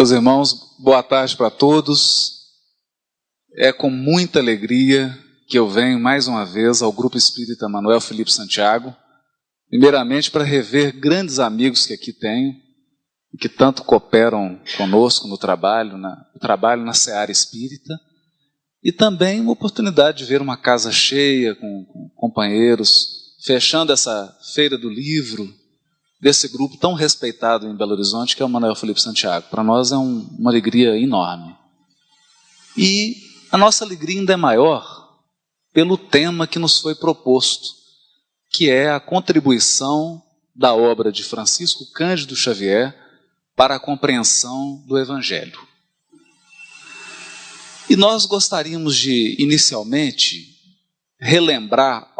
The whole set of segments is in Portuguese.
Meus irmãos, boa tarde para todos. É com muita alegria que eu venho mais uma vez ao Grupo Espírita Manuel Felipe Santiago, primeiramente para rever grandes amigos que aqui tenho, e que tanto cooperam conosco no trabalho na seara espírita, e também uma oportunidade de ver uma casa cheia com companheiros, fechando essa feira do livro, desse grupo tão respeitado em Belo Horizonte, que é o Manuel Felipe Santiago. Para nós é uma alegria enorme. E a nossa alegria ainda é maior pelo tema que nos foi proposto, que é a contribuição da obra de Francisco Cândido Xavier para a compreensão do Evangelho. E nós gostaríamos de, inicialmente, relembrar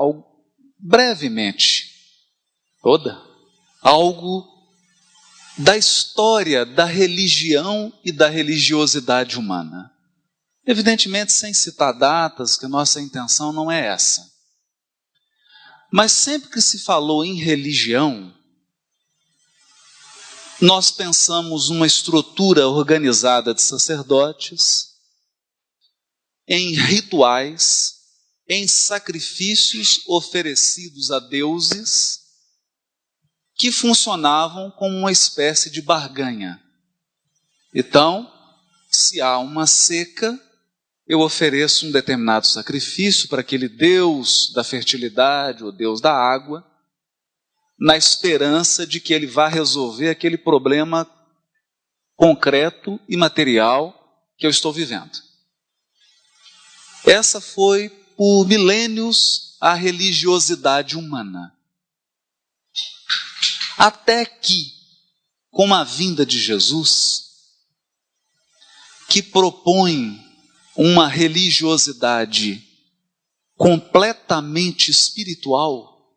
brevemente algo da história da religião e da religiosidade humana. Evidentemente, sem citar datas, que a nossa intenção não é essa. Mas sempre que se falou em religião, nós pensamos uma estrutura organizada de sacerdotes, em rituais, em sacrifícios oferecidos a deuses, que funcionavam como uma espécie de barganha. Então, se há uma seca, eu ofereço um determinado sacrifício para aquele Deus da fertilidade, ou Deus da água, na esperança de que ele vá resolver aquele problema concreto e material que eu estou vivendo. Essa foi, por milênios, a religiosidade humana. Até que, com a vinda de Jesus, que propõe uma religiosidade completamente espiritual,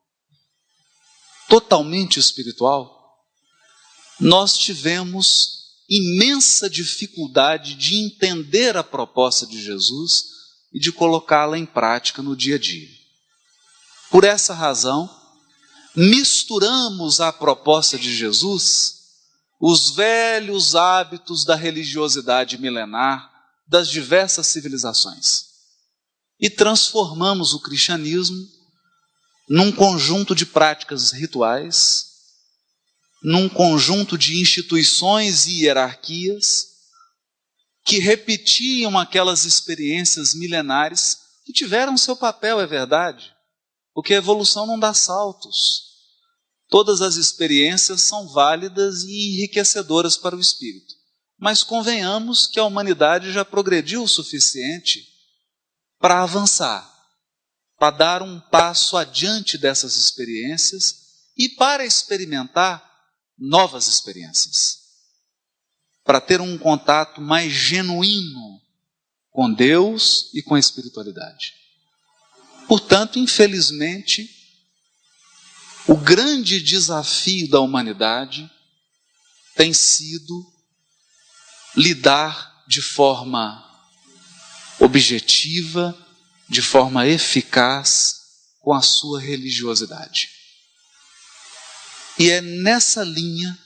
totalmente espiritual, nós tivemos imensa dificuldade de entender a proposta de Jesus e de colocá-la em prática no dia a dia. Por essa razão, misturamos à proposta de Jesus os velhos hábitos da religiosidade milenar das diversas civilizações e transformamos o cristianismo num conjunto de práticas rituais, num conjunto de instituições e hierarquias que repetiam aquelas experiências milenares que tiveram seu papel, é verdade, porque a evolução não dá saltos. Todas as experiências são válidas e enriquecedoras para o espírito. Mas convenhamos que a humanidade já progrediu o suficiente para avançar, para dar um passo adiante dessas experiências e para experimentar novas experiências. Para ter um contato mais genuíno com Deus e com a espiritualidade. Portanto, infelizmente, o grande desafio da humanidade tem sido lidar de forma objetiva, de forma eficaz com a sua religiosidade. E é nessa linha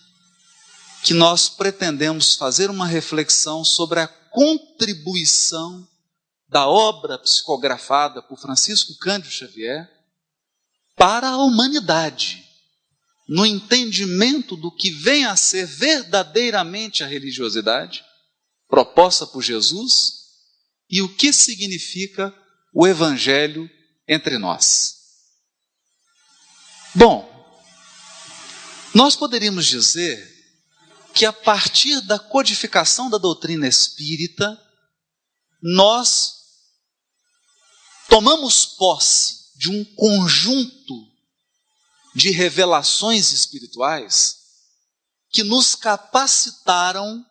que nós pretendemos fazer uma reflexão sobre a contribuição da obra psicografada por Francisco Cândido Xavier para a humanidade, no entendimento do que vem a ser verdadeiramente a religiosidade proposta por Jesus e o que significa o Evangelho entre nós. Bom, nós poderíamos dizer que a partir da codificação da doutrina espírita, nós tomamos posse de um conjunto de revelações espirituais que nos capacitaram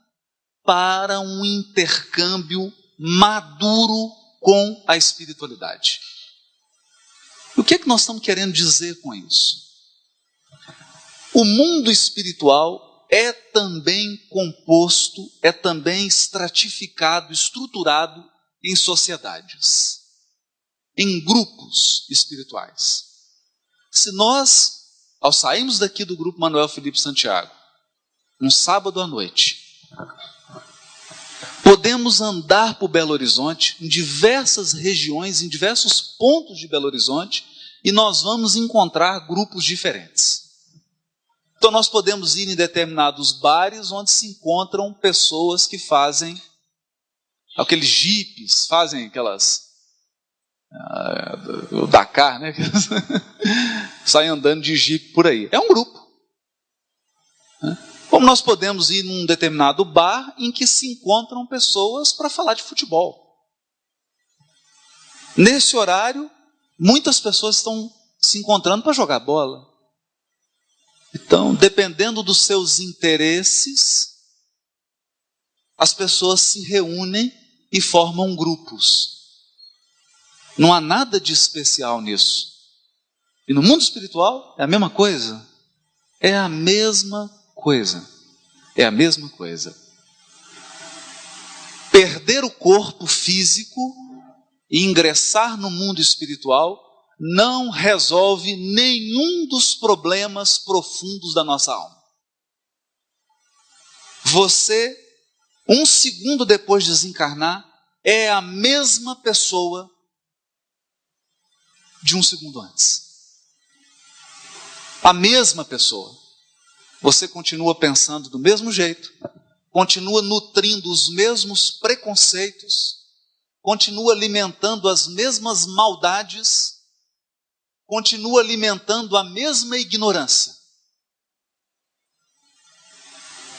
para um intercâmbio maduro com a espiritualidade. E o que é que nós estamos querendo dizer com isso? O mundo espiritual é também composto, é também estratificado, estruturado em sociedades, em grupos espirituais. Se nós, ao sairmos daqui do Grupo Manuel Felipe Santiago, um sábado à noite, Podemos andar por Belo Horizonte, em diversas regiões, em diversos pontos de Belo Horizonte, e nós vamos encontrar grupos diferentes. Então nós podemos ir em determinados bares onde se encontram pessoas que fazem aqueles jipes, fazem aquelas... o Dakar, né? Saem andando de jipe por aí. É um grupo. Como nós podemos ir num determinado bar em que se encontram pessoas para falar de futebol. Nesse horário, muitas pessoas estão se encontrando para jogar bola. Então, dependendo dos seus interesses, as pessoas se reúnem e formam grupos. Não há nada de especial nisso. E no mundo espiritual é a mesma coisa. É a mesma coisa. É a mesma coisa. Perder o corpo físico e ingressar no mundo espiritual não resolve nenhum dos problemas profundos da nossa alma. Você, um segundo depois de desencarnar, é a mesma pessoa de um segundo antes. A mesma pessoa. Você continua pensando do mesmo jeito, continua nutrindo os mesmos preconceitos, continua alimentando as mesmas maldades, continua alimentando a mesma ignorância.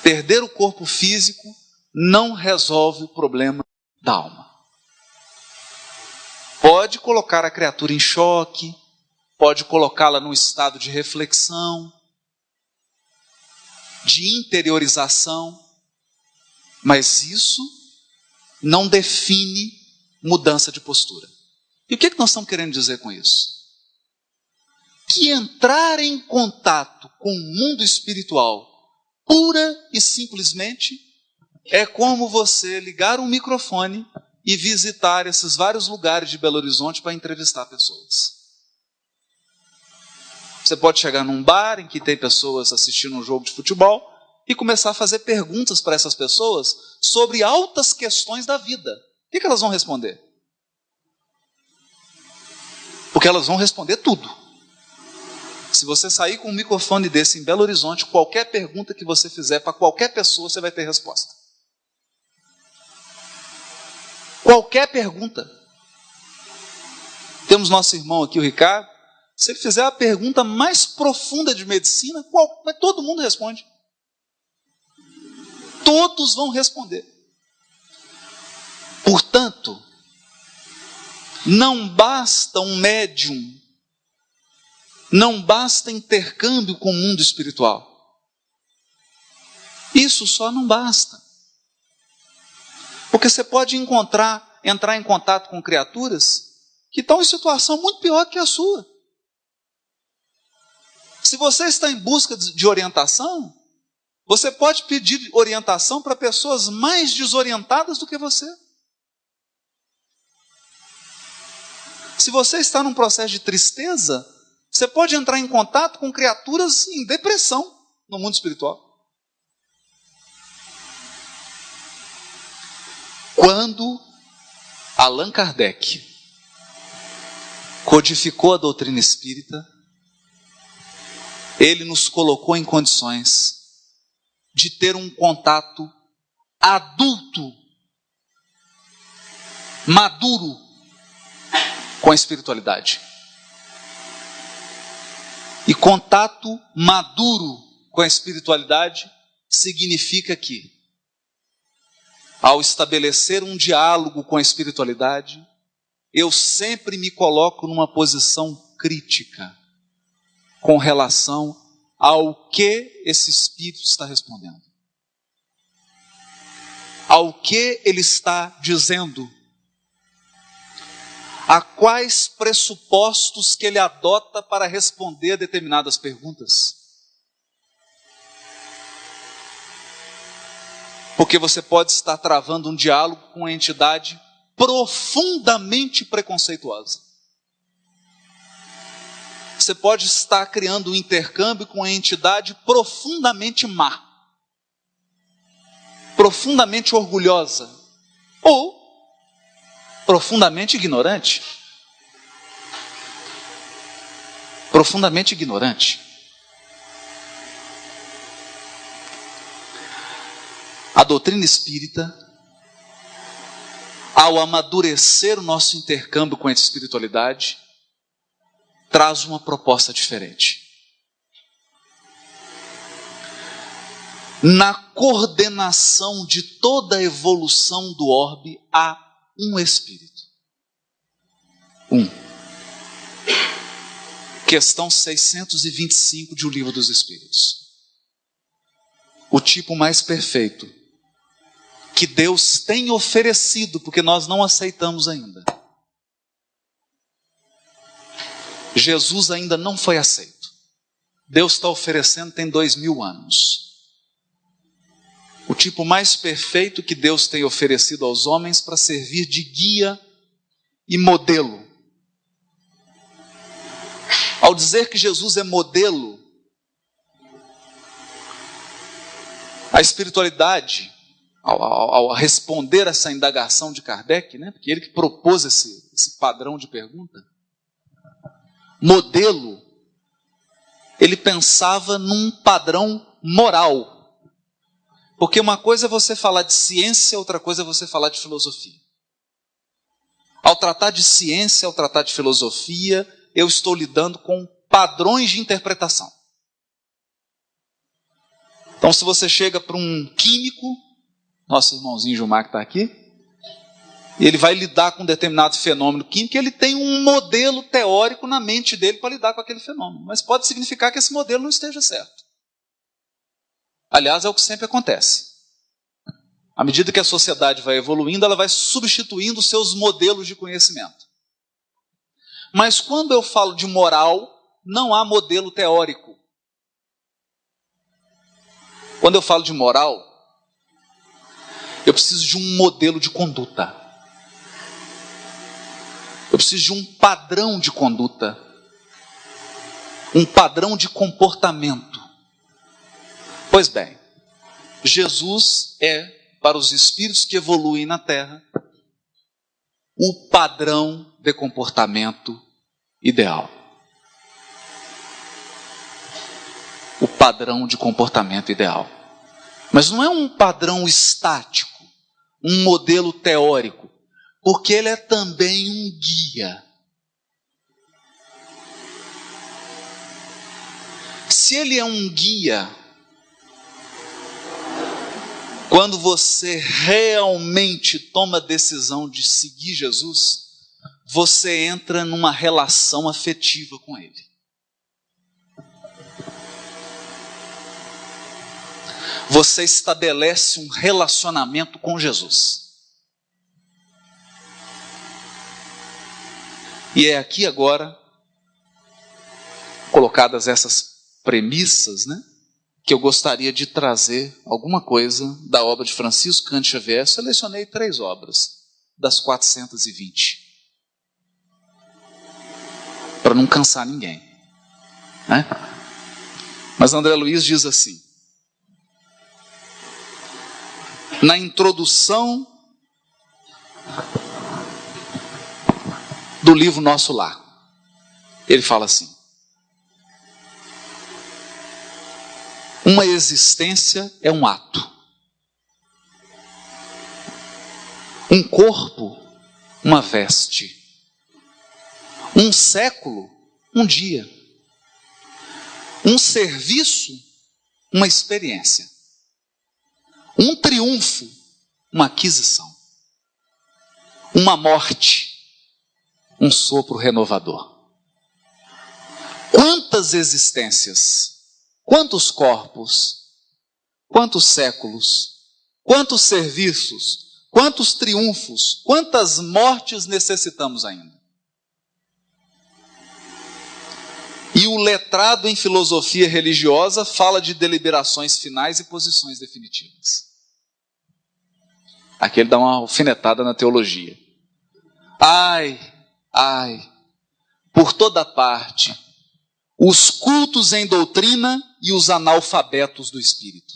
Perder o corpo físico não resolve o problema da alma. Pode colocar a criatura em choque, pode colocá-la num estado de reflexão, de interiorização, mas isso não define mudança de postura. E o que nós estamos querendo dizer com isso? Que entrar em contato com o mundo espiritual, pura e simplesmente, é como você ligar um microfone e visitar esses vários lugares de Belo Horizonte para entrevistar pessoas. Você pode chegar num bar em que tem pessoas assistindo um jogo de futebol e começar a fazer perguntas para essas pessoas sobre altas questões da vida. O que elas vão responder? Porque elas vão responder tudo. Se você sair com um microfone desse em Belo Horizonte, qualquer pergunta que você fizer para qualquer pessoa, você vai ter resposta. Qualquer pergunta. Temos nosso irmão aqui, o Ricardo. Se ele fizer a pergunta mais profunda de medicina, todo mundo responde. Todos vão responder. Portanto, não basta um médium, não basta intercâmbio com o mundo espiritual. Isso só não basta. Porque você pode entrar em contato com criaturas que estão em situação muito pior que a sua. Se você está em busca de orientação, você pode pedir orientação para pessoas mais desorientadas do que você. Se você está num processo de tristeza, você pode entrar em contato com criaturas em depressão no mundo espiritual. Quando Allan Kardec codificou a doutrina espírita, ele nos colocou em condições de ter um contato adulto, maduro com a espiritualidade. E contato maduro com a espiritualidade significa que, ao estabelecer um diálogo com a espiritualidade, eu sempre me coloco numa posição crítica com relação ao que esse espírito está respondendo, ao que ele está dizendo, a quais pressupostos que ele adota para responder a determinadas perguntas. Porque você pode estar travando um diálogo com uma entidade profundamente preconceituosa. Você pode estar criando um intercâmbio com uma entidade profundamente má, profundamente orgulhosa, ou profundamente ignorante. Profundamente ignorante. A doutrina espírita, ao amadurecer o nosso intercâmbio com a espiritualidade, traz uma proposta diferente. Na coordenação de toda a evolução do orbe, há um Espírito. Questão 625 de O Livro dos Espíritos. O tipo mais perfeito que Deus tem oferecido, porque nós não aceitamos ainda. Jesus ainda não foi aceito. Deus está oferecendo tem 2000 anos. O tipo mais perfeito que Deus tem oferecido aos homens para servir de guia e modelo. Ao dizer que Jesus é modelo, a espiritualidade, ao responder essa indagação de Kardec, né, porque ele que propôs esse padrão de pergunta, modelo, ele pensava num padrão moral. Porque uma coisa é você falar de ciência, outra coisa é você falar de filosofia. Ao tratar de ciência, ao tratar de filosofia, eu estou lidando com padrões de interpretação. Então, se você chega para um químico, nosso irmãozinho Gilmar que está aqui, e ele vai lidar com um determinado fenômeno químico, ele tem um modelo teórico na mente dele para lidar com aquele fenômeno. Mas pode significar que esse modelo não esteja certo. Aliás, é o que sempre acontece. À medida que a sociedade vai evoluindo, ela vai substituindo os seus modelos de conhecimento. Mas quando eu falo de moral, não há modelo teórico. Quando eu falo de moral, eu preciso de um modelo de conduta. Eu preciso de um padrão de conduta. Um padrão de comportamento. Pois bem, Jesus é, para os espíritos que evoluem na Terra, o padrão de comportamento ideal. O padrão de comportamento ideal. Mas não é um padrão estático, um modelo teórico, porque ele é também um guia. Se ele é um guia, quando você realmente toma a decisão de seguir Jesus, você entra numa relação afetiva com Ele. Você estabelece um relacionamento com Jesus. E é aqui agora, colocadas essas premissas, né, que eu gostaria de trazer alguma coisa da obra de Francisco Cândido Xavier. Eu selecionei 3 obras das 420. Para não cansar ninguém. Né? Mas André Luiz diz assim, na introdução do livro Nosso Lar, ele fala assim: uma existência é um ato. Um corpo, uma veste. Um século, um dia. Um serviço, uma experiência. Um triunfo, uma aquisição. Uma morte, um sopro renovador. Quantas existências? Quantos corpos, quantos séculos, quantos serviços, quantos triunfos, quantas mortes necessitamos ainda? E o letrado em filosofia religiosa fala de deliberações finais e posições definitivas. Aqui ele dá uma alfinetada na teologia. Ai, por toda parte, os cultos em doutrina e os analfabetos do espírito.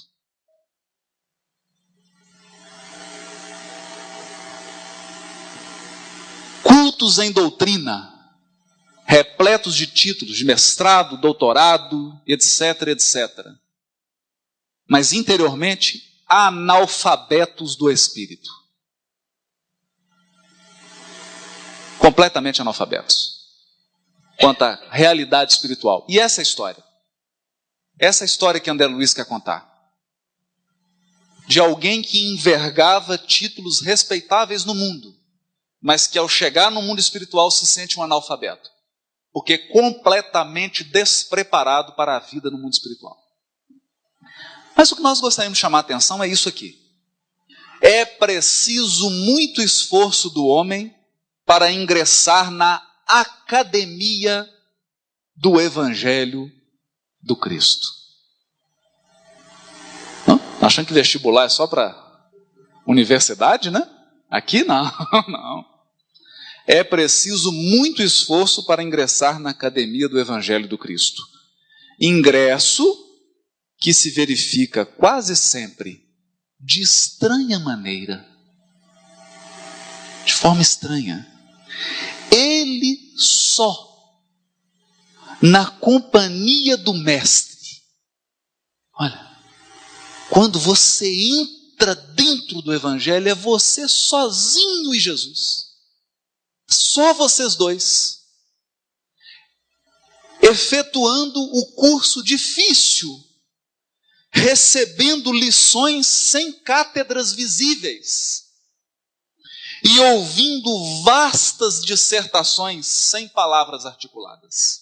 cultos em doutrina, repletos de títulos, de mestrado, doutorado, etc, etc. Mas interiormente, analfabetos do espírito. Completamente analfabetos quanto à realidade espiritual. E essa é a história. Essa é a história que André Luiz quer contar. De alguém que envergava títulos respeitáveis no mundo, mas que ao chegar no mundo espiritual se sente um analfabeto, porque é completamente despreparado para a vida no mundo espiritual. Mas o que nós gostaríamos de chamar a atenção é isso aqui. É preciso muito esforço do homem para ingressar na academia do Evangelho do Cristo. Não? Achando que vestibular é só para universidade, né? Aqui não, não. É preciso muito esforço para ingressar na academia do Evangelho do Cristo. Ingresso que se verifica quase sempre de estranha maneira, de forma estranha. Ele só, na companhia do Mestre. Olha, quando você entra dentro do Evangelho, é você sozinho e Jesus. Só vocês dois. Efetuando o curso difícil, recebendo lições sem cátedras visíveis e ouvindo vastas dissertações sem palavras articuladas.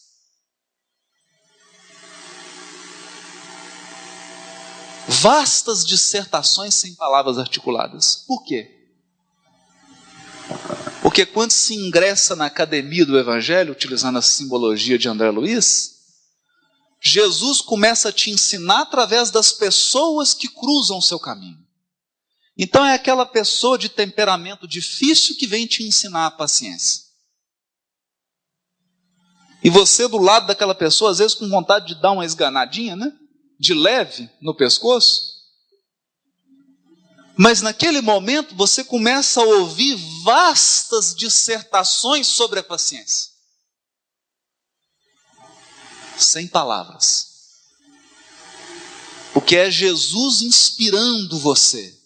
Vastas dissertações sem palavras articuladas. Por quê? Porque quando se ingressa na academia do Evangelho, utilizando a simbologia de André Luiz, Jesus começa a te ensinar através das pessoas que cruzam o seu caminho. Então é aquela pessoa de temperamento difícil que vem te ensinar a paciência. E você do lado daquela pessoa, às vezes com vontade de dar uma esganadinha, né? De leve no pescoço. Mas naquele momento você começa a ouvir vastas dissertações sobre a paciência. Sem palavras. Porque é Jesus inspirando você.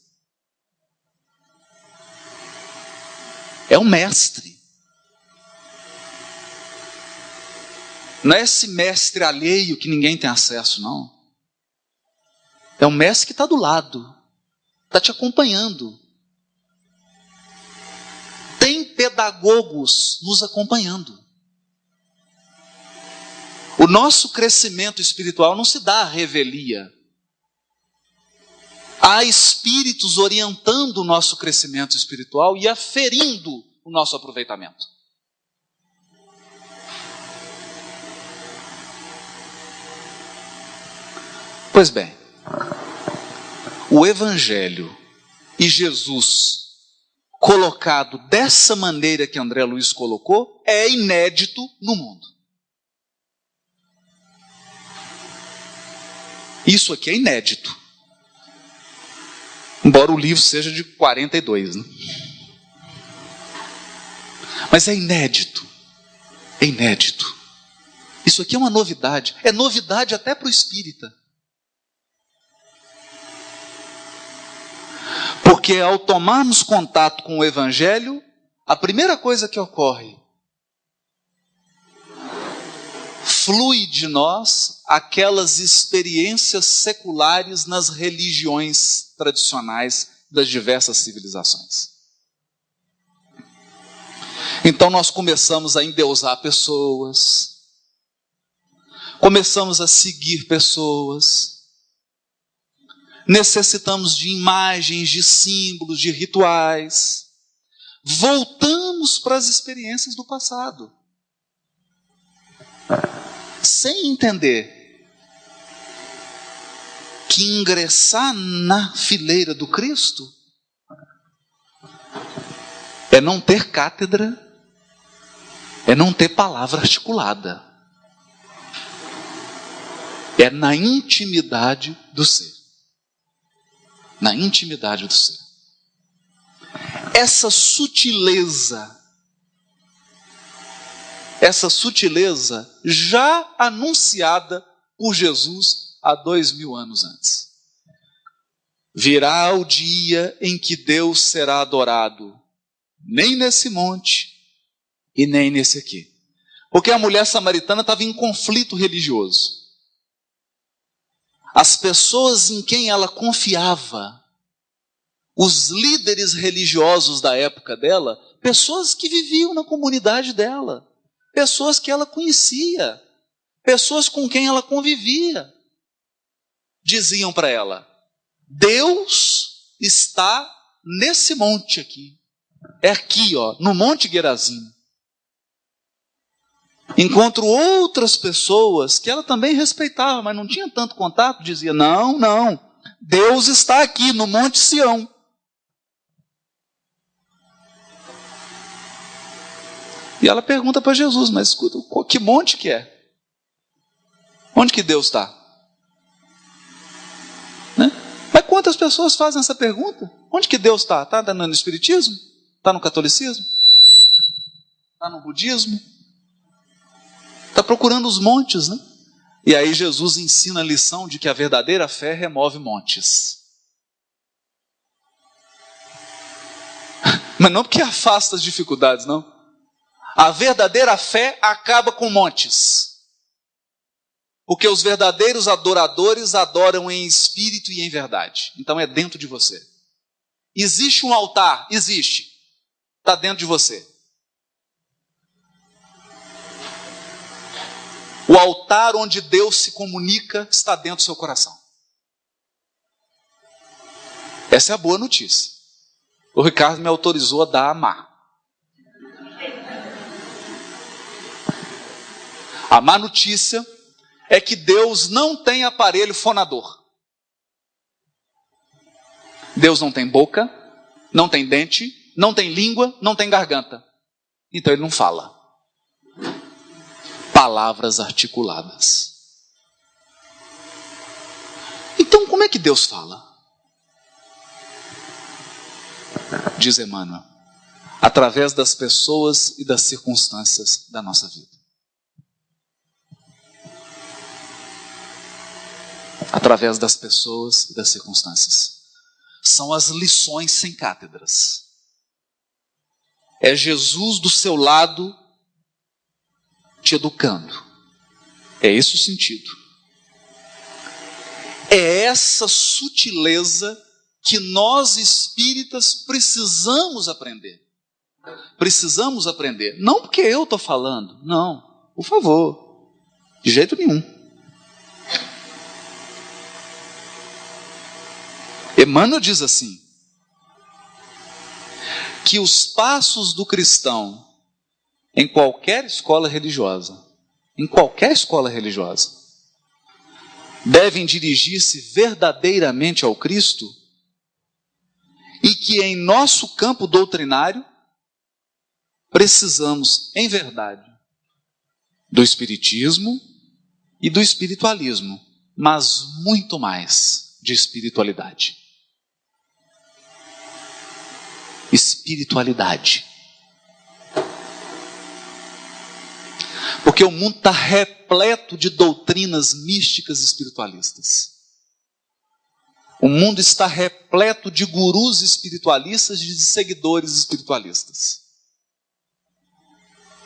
É o mestre. Não é esse mestre alheio que ninguém tem acesso, não. É o mestre que está do lado. Está te acompanhando. Tem pedagogos nos acompanhando. O nosso crescimento espiritual não se dá à revelia. Há espíritos orientando o nosso crescimento espiritual e aferindo o nosso aproveitamento. Pois bem, o Evangelho e Jesus colocado dessa maneira que André Luiz colocou é inédito no mundo. Isso aqui é inédito. Embora o livro seja de 42, né? Mas é inédito. É inédito. Isso aqui é uma novidade. É novidade até para o espírita. Porque ao tomarmos contato com o Evangelho, a primeira coisa que ocorre, flui de nós aquelas experiências seculares nas religiões tradicionais das diversas civilizações. Então nós começamos a endeusar pessoas, começamos a seguir pessoas, necessitamos de imagens, de símbolos, de rituais, voltamos para as experiências do passado. Sem entender que ingressar na fileira do Cristo é não ter cátedra, é não ter palavra articulada, é na intimidade do ser. Na intimidade do ser. Essa sutileza essa sutileza já anunciada por Jesus há 2000 anos antes. Virá o dia em que Deus será adorado, nem nesse monte e nem nesse aqui. Porque a mulher samaritana estava em conflito religioso. As pessoas em quem ela confiava, os líderes religiosos da época dela, pessoas que viviam na comunidade dela, pessoas que ela conhecia, pessoas com quem ela convivia, diziam para ela: Deus está nesse monte aqui. É aqui, ó, no Monte Gerazim. Encontro outras pessoas que ela também respeitava, mas não tinha tanto contato, dizia: não, Deus está aqui no Monte Sião. E ela pergunta para Jesus: mas escuta, que monte que é? Onde que Deus está? Né? Mas quantas pessoas fazem essa pergunta? Onde que Deus está? Está no Espiritismo? Está no catolicismo? Está no budismo? Está procurando os montes, né? E aí Jesus ensina a lição de que a verdadeira fé remove montes. Mas não porque afasta as dificuldades, não. A verdadeira fé acaba com montes. Porque os verdadeiros adoradores adoram em espírito e em verdade. Então é dentro de você. Existe um altar? Existe. Está dentro de você. O altar onde Deus se comunica está dentro do seu coração. Essa é a boa notícia. O Ricardo me autorizou a dar a má. A má notícia é que Deus não tem aparelho fonador. Deus não tem boca, não tem dente, não tem língua, não tem garganta. Então ele não fala. Palavras articuladas. Então como é que Deus fala? Diz Emmanuel: através das pessoas e das circunstâncias da nossa vida. Através das pessoas e das circunstâncias. São as lições sem cátedras. É Jesus do seu lado te educando. É esse o sentido. É essa sutileza que nós espíritas precisamos aprender. Precisamos aprender. Não porque eu estou falando. Não, por favor. De jeito nenhum. Emmanuel diz assim: que os passos do cristão em qualquer escola religiosa, devem dirigir-se verdadeiramente ao Cristo, e que em nosso campo doutrinário precisamos, em verdade, do Espiritismo e do espiritualismo, mas muito mais de espiritualidade. Espiritualidade. Porque o mundo está repleto de doutrinas místicas espiritualistas. O mundo está repleto de gurus espiritualistas e de seguidores espiritualistas.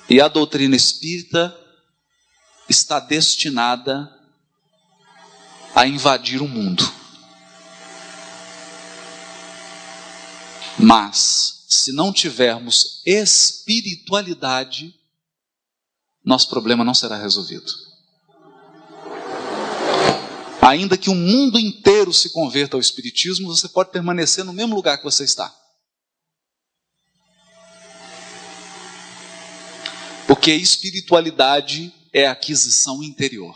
E a doutrina espírita está destinada a invadir o mundo. Mas, se não tivermos espiritualidade, nosso problema não será resolvido. Ainda que o mundo inteiro se converta ao Espiritismo, você pode permanecer no mesmo lugar que você está. Porque espiritualidade é aquisição interior.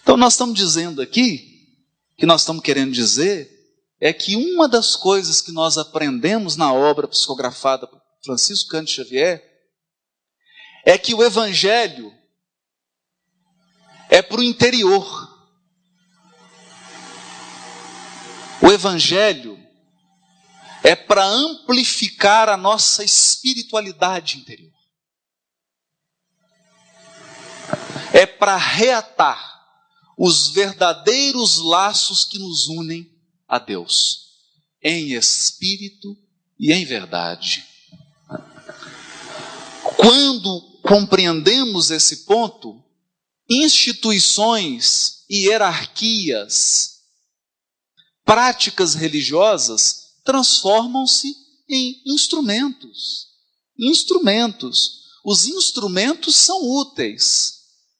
Então nós estamos dizendo aqui, que nós estamos querendo dizer, é que uma das coisas que nós aprendemos na obra psicografada por Francisco Cândido Xavier é que o Evangelho é para o interior. O Evangelho é para amplificar a nossa espiritualidade interior. é para reatar os verdadeiros laços que nos unem a Deus, em espírito e em verdade. Quando compreendemos esse ponto, instituições, hierarquias, práticas religiosas transformam-se em instrumentos. Instrumentos. Os instrumentos são úteis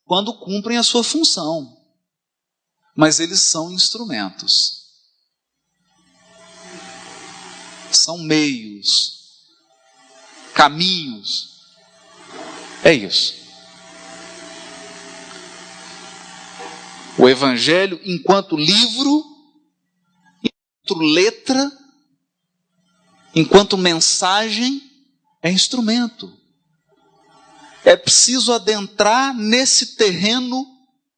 quando cumprem a sua função, mas eles são instrumentos. São meios, caminhos. É isso. O Evangelho, enquanto livro, enquanto letra, enquanto mensagem, é instrumento. É preciso adentrar nesse terreno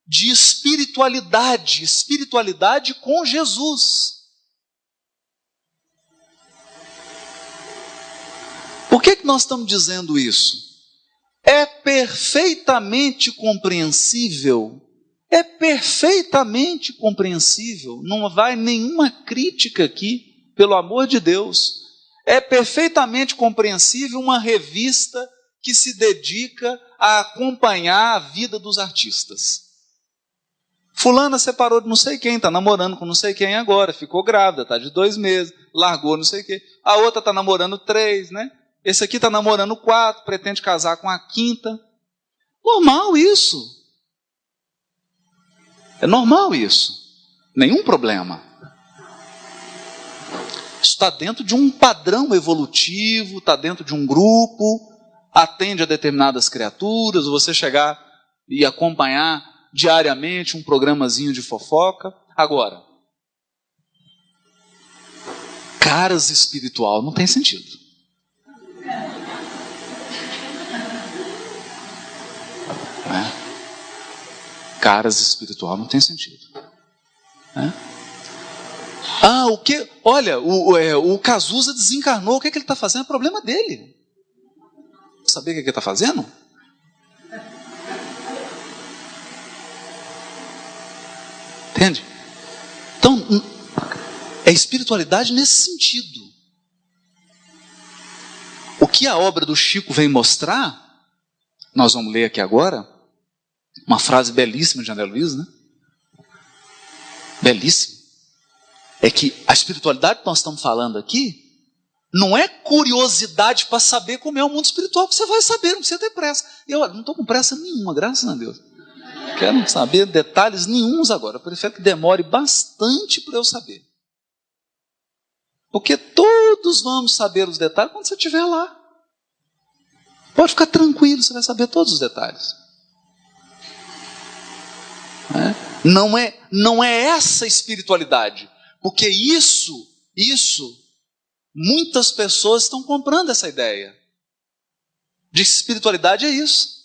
de espiritualidade, espiritualidade com Jesus. Por que nós estamos dizendo isso? É perfeitamente compreensível, não vai nenhuma crítica aqui, pelo amor de Deus. É perfeitamente compreensível uma revista que se dedica a acompanhar a vida dos artistas. Fulana separou de não sei quem, está namorando com não sei quem agora, ficou grávida, está de 2 meses, largou não sei quem. A outra está namorando 3, né? Esse aqui está namorando 4, pretende casar com a 5ª. Normal isso. É normal isso. Nenhum problema. Isso está dentro de um padrão evolutivo, está dentro de um grupo, atende a determinadas criaturas, você chegar e acompanhar diariamente um programazinho de fofoca. Agora, caras espiritual não tem sentido. Caras espiritual não tem sentido. O que? Olha, o Cazuza desencarnou, o que ele está fazendo? É problema dele. Saber o que ele está fazendo? Entende? Então, é espiritualidade nesse sentido. O que a obra do Chico vem mostrar, nós vamos ler aqui agora, uma frase belíssima de André Luiz, né? Belíssima. É que a espiritualidade que nós estamos falando aqui não é curiosidade para saber como é o mundo espiritual, que você vai saber, não precisa ter pressa. Eu não estou com pressa nenhuma, graças a Deus. Quero saber detalhes nenhuns agora. Eu prefiro que demore bastante para eu saber. Porque todos vamos saber os detalhes quando você estiver lá. Pode ficar tranquilo, você vai saber todos os detalhes. Não é essa espiritualidade. Porque isso, muitas pessoas estão comprando essa ideia. De espiritualidade é isso.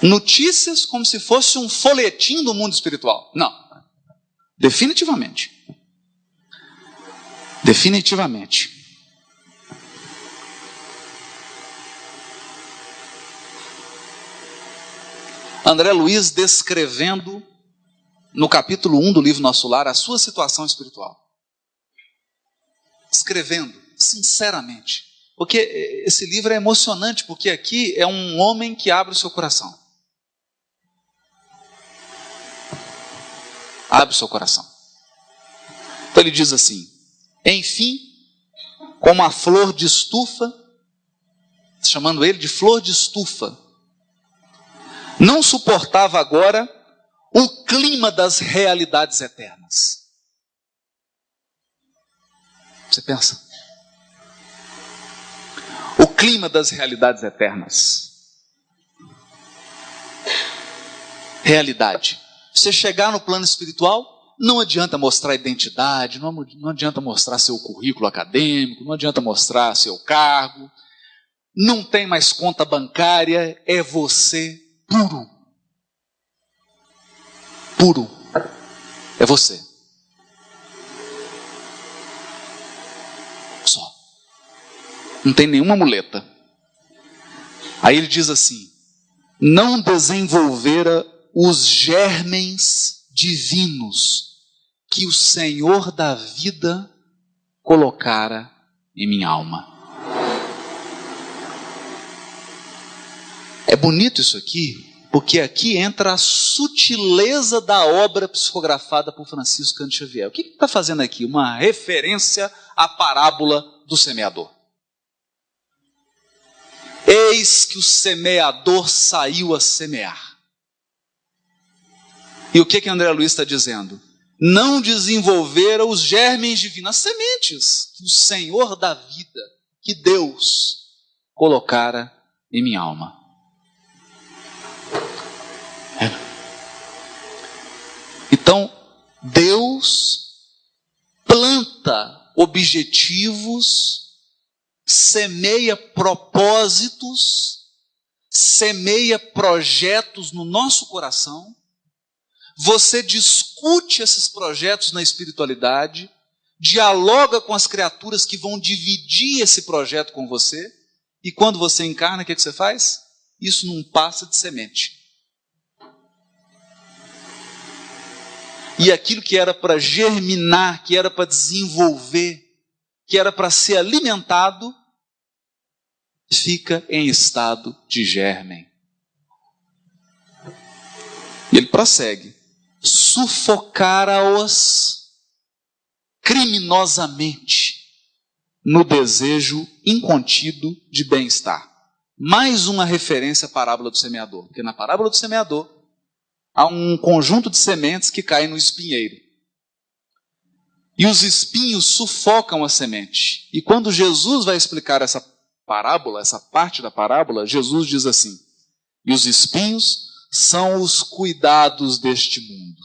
Notícias como se fosse um folhetim do mundo espiritual. Não. Definitivamente. Definitivamente. André Luiz descrevendo no capítulo 1 do livro Nosso Lar a sua situação espiritual. Escrevendo sinceramente. Porque esse livro é emocionante, porque aqui é um homem que abre o seu coração. Abre o seu coração. Então ele diz assim: enfim, como a flor de estufa, chamando ele de flor de estufa, não suportava agora o clima das realidades eternas. Você pensa? O clima das realidades eternas. Realidade. Você chegar no plano espiritual, não adianta mostrar identidade, não adianta mostrar seu currículo acadêmico, não adianta mostrar seu cargo, não tem mais conta bancária, é você puro. Puro. É você. Só. Não tem nenhuma muleta. Aí ele diz assim: não desenvolvera os germens divinos que o Senhor da vida colocara em minha alma. É bonito isso aqui, porque aqui entra a sutileza da obra psicografada por Francisco Cândido Xavier. O que ele está fazendo aqui? Uma referência à parábola do semeador. Eis que o semeador saiu a semear. E o que André Luiz está dizendo? Não desenvolveram os germens divinos, as sementes que o Senhor da vida, que Deus colocara em minha alma. Então, Deus planta objetivos, semeia propósitos, semeia projetos no nosso coração. Você discute esses projetos na espiritualidade, dialoga com as criaturas que vão dividir esse projeto com você, e quando você encarna, o que você faz? Isso não passa de semente. E aquilo que era para germinar, que era para desenvolver, que era para ser alimentado, fica em estado de germen. E ele prossegue: sufocara-os criminosamente no desejo incontido de bem-estar. Mais uma referência à parábola do semeador, porque na parábola do semeador há um conjunto de sementes que caem no espinheiro. E os espinhos sufocam a semente. E quando Jesus vai explicar essa parábola, essa parte da parábola, Jesus diz assim: e os espinhos são os cuidados deste mundo.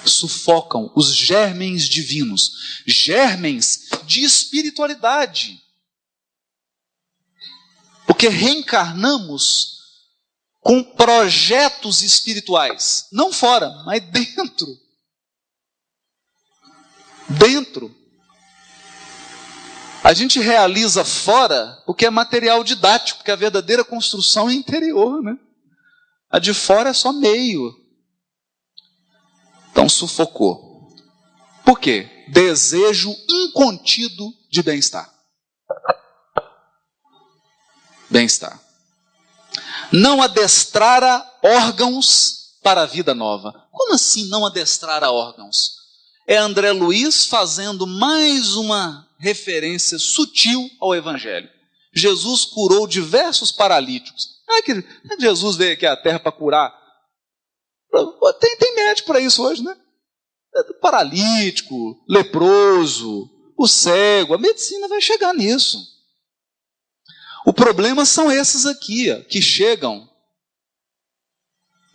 Sufocam os germens divinos, germens de espiritualidade. Porque reencarnamos com projetos espirituais, não fora, mas dentro. Dentro. A gente realiza fora porque é material didático, porque a verdadeira construção é interior, né? A de fora é só meio. Então sufocou. Por quê? Desejo incontido de bem-estar. Bem-estar. Não adestrara órgãos para a vida nova. Como assim não adestrara órgãos? É André Luiz fazendo mais uma referência sutil ao Evangelho. Jesus curou diversos paralíticos. Não é que Jesus veio aqui à Terra para curar. Tem médico para isso hoje, né? Paralítico, leproso, o cego. A medicina vai chegar nisso. O problema são esses aqui, que chegam.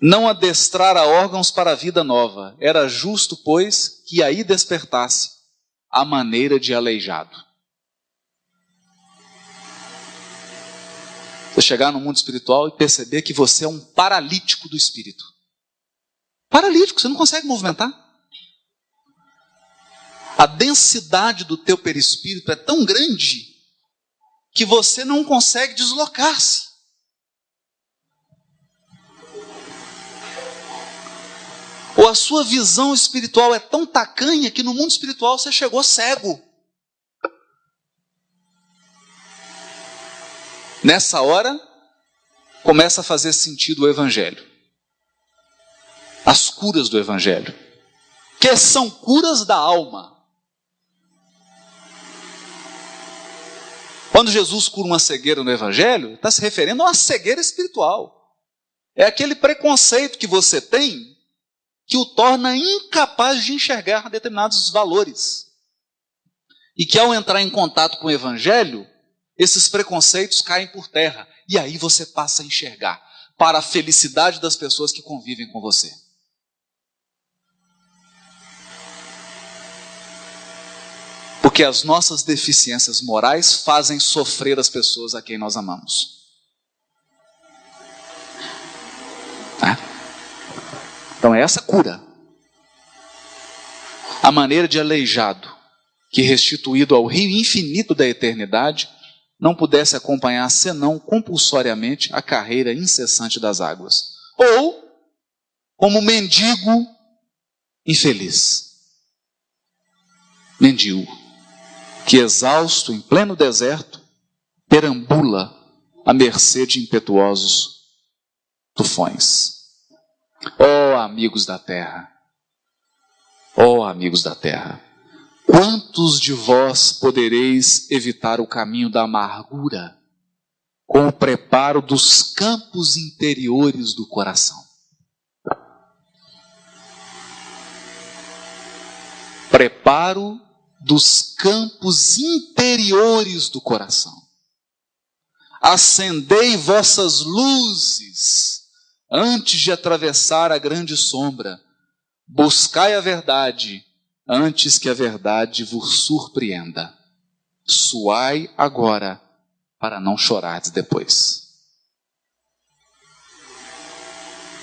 Não adestrar a órgãos para a vida nova. Era justo, pois, que aí despertasse a maneira de aleijado. Você chegar no mundo espiritual e perceber que você é um paralítico do espírito. Paralítico, você não consegue movimentar. A densidade do teu perispírito é tão grande que você não consegue deslocar-se. Ou a sua visão espiritual é tão tacanha que no mundo espiritual você chegou cego. Nessa hora, começa a fazer sentido o Evangelho. As curas do Evangelho. Que são curas da alma. Quando Jesus cura uma cegueira no Evangelho, está se referindo a uma cegueira espiritual. É aquele preconceito que você tem que o torna incapaz de enxergar determinados valores. E que ao entrar em contato com o Evangelho, esses preconceitos caem por terra. E aí você passa a enxergar para a felicidade das pessoas que convivem com você. Porque as nossas deficiências morais fazem sofrer as pessoas a quem nós amamos. Então é essa cura. A maneira de aleijado, que restituído ao rio infinito da eternidade, não pudesse acompanhar senão compulsoriamente a carreira incessante das águas. Ou como mendigo infeliz. Mendigo, que exausto em pleno deserto, perambula à mercê de impetuosos tufões. Ó amigos da terra, ó amigos da terra, quantos de vós podereis evitar o caminho da amargura com o preparo dos campos interiores do coração? Preparo dos campos interiores do coração. Acendei vossas luzes antes de atravessar a grande sombra. Buscai a verdade antes que a verdade vos surpreenda. Suai agora para não chorardes depois.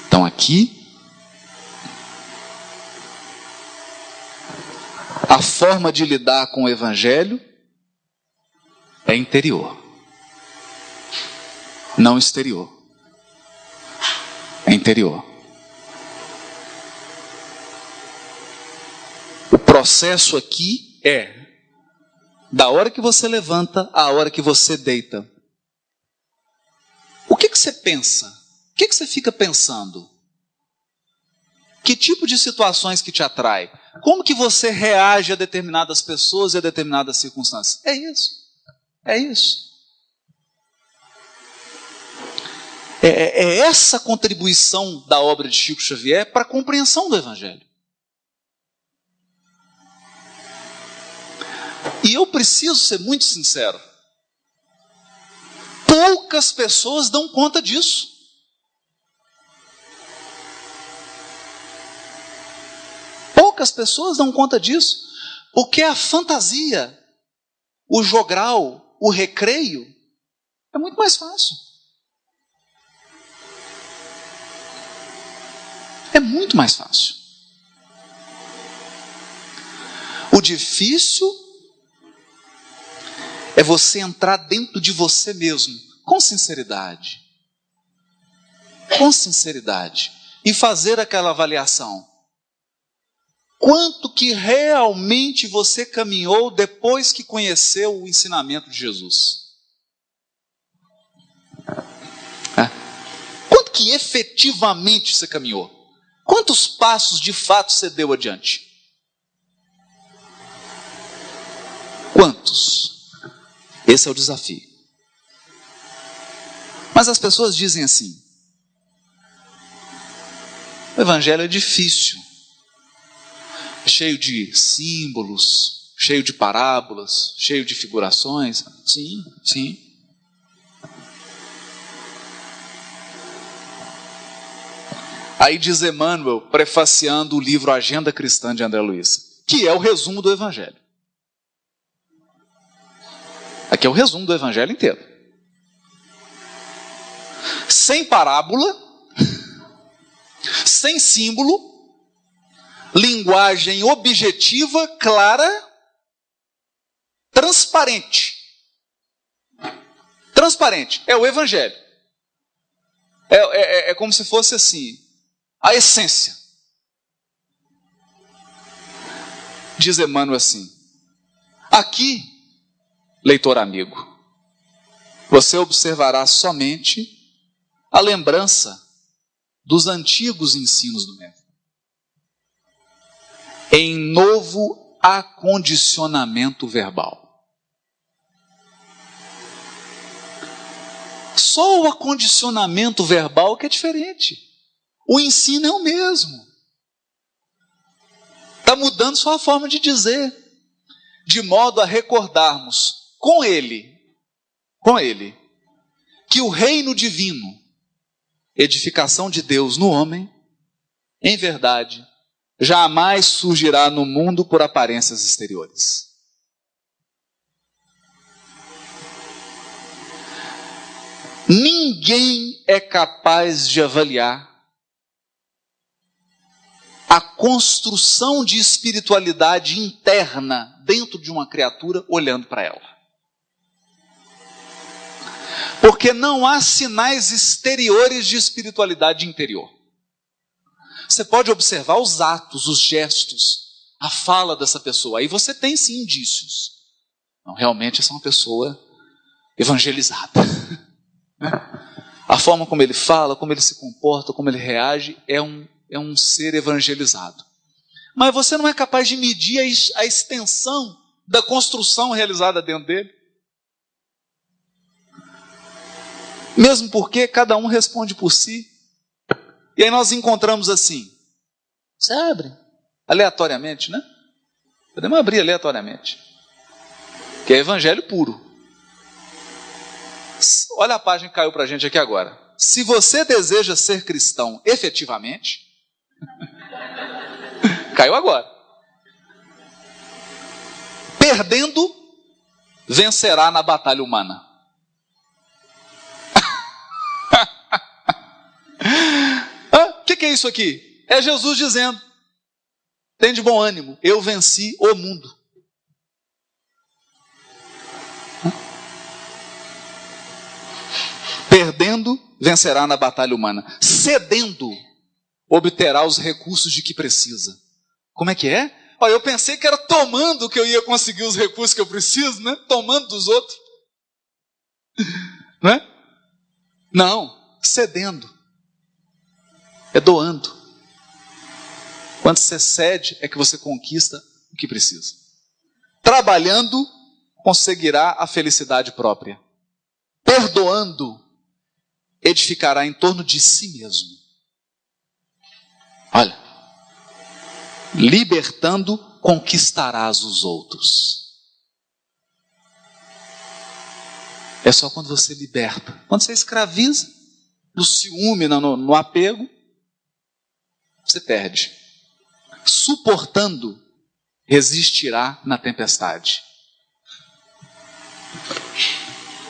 Então aqui, a forma de lidar com o Evangelho é interior, não exterior. É interior. O processo aqui é da hora que você levanta à hora que você deita. O que você pensa? O que você fica pensando? Que tipo de situações que te atrai? Como que você reage a determinadas pessoas e a determinadas circunstâncias? É isso. É isso. É essa contribuição da obra de Chico Xavier para a compreensão do Evangelho. E eu preciso ser muito sincero. Poucas pessoas dão conta disso. Poucas pessoas dão conta disso. Porque a fantasia, o jogral, o recreio, é muito mais fácil. É muito mais fácil. O difícil é você entrar dentro de você mesmo, com sinceridade. Com sinceridade. E fazer aquela avaliação. Quanto que realmente você caminhou depois que conheceu o ensinamento de Jesus? Quanto que efetivamente você caminhou? Quantos passos de fato você deu adiante? Quantos? Esse é o desafio. Mas as pessoas dizem assim: o Evangelho é difícil, cheio de símbolos, cheio de parábolas, cheio de figurações. Sim, sim. Aí diz Emmanuel, prefaciando o livro Agenda Cristã de André Luiz, que é o resumo do Evangelho. Aqui é o resumo do Evangelho inteiro. Sem parábola, sem símbolo, linguagem objetiva, clara, transparente. Transparente. É o Evangelho. É como se fosse assim, a essência. Diz Emmanuel assim: aqui, leitor amigo, você observará somente a lembrança dos antigos ensinos do Mestre, em novo acondicionamento verbal. Só o acondicionamento verbal que é diferente. O ensino é o mesmo. Está mudando só a forma de dizer, de modo a recordarmos com ele, que o reino divino, edificação de Deus no homem, em verdade, jamais surgirá no mundo por aparências exteriores. Ninguém é capaz de avaliar a construção de espiritualidade interna dentro de uma criatura olhando para ela. Porque não há sinais exteriores de espiritualidade interior. Você pode observar os atos, os gestos, a fala dessa pessoa. Aí você tem sim indícios. Não, realmente essa é uma pessoa evangelizada. A forma como ele fala, como ele se comporta, como ele reage, é um ser evangelizado. Mas você não é capaz de medir a extensão da construção realizada dentro dele. Mesmo porque cada um responde por si. E aí nós encontramos assim. Você abre aleatoriamente, né? Podemos abrir aleatoriamente. Que é evangelho puro. Olha a página que caiu para a gente aqui agora. Se você deseja ser cristão efetivamente, caiu agora. Perdendo, vencerá na batalha humana. O que é isso aqui? É Jesus dizendo: tem de bom ânimo, eu venci o mundo. Perdendo, vencerá na batalha humana. Cedendo, obterá os recursos de que precisa. Como é que é? Olha, eu pensei que era tomando que eu ia conseguir os recursos que eu preciso, né? Tomando dos outros. Não é? Não, cedendo. É doando. Quando você cede, é que você conquista o que precisa. Trabalhando, conseguirá a felicidade própria. Perdoando, edificará em torno de si mesmo. Olha, libertando, conquistarás os outros. É só quando você liberta. Quando você escraviza, no ciúme, no apego, você perde. Suportando, resistirá na tempestade.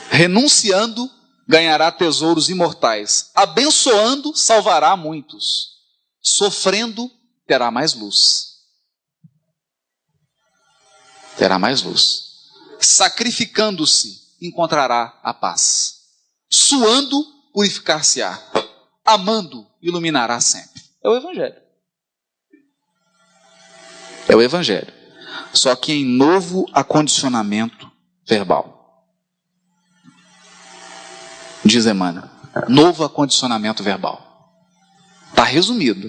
Renunciando, ganhará tesouros imortais. Abençoando, salvará muitos. Sofrendo, terá mais luz. Terá mais luz. Sacrificando-se, encontrará a paz. Suando, purificar-se-á. Amando, iluminará sempre. É o Evangelho. É o Evangelho. Só que em novo acondicionamento verbal. Diz Emmanuel. Novo acondicionamento verbal. Está resumido.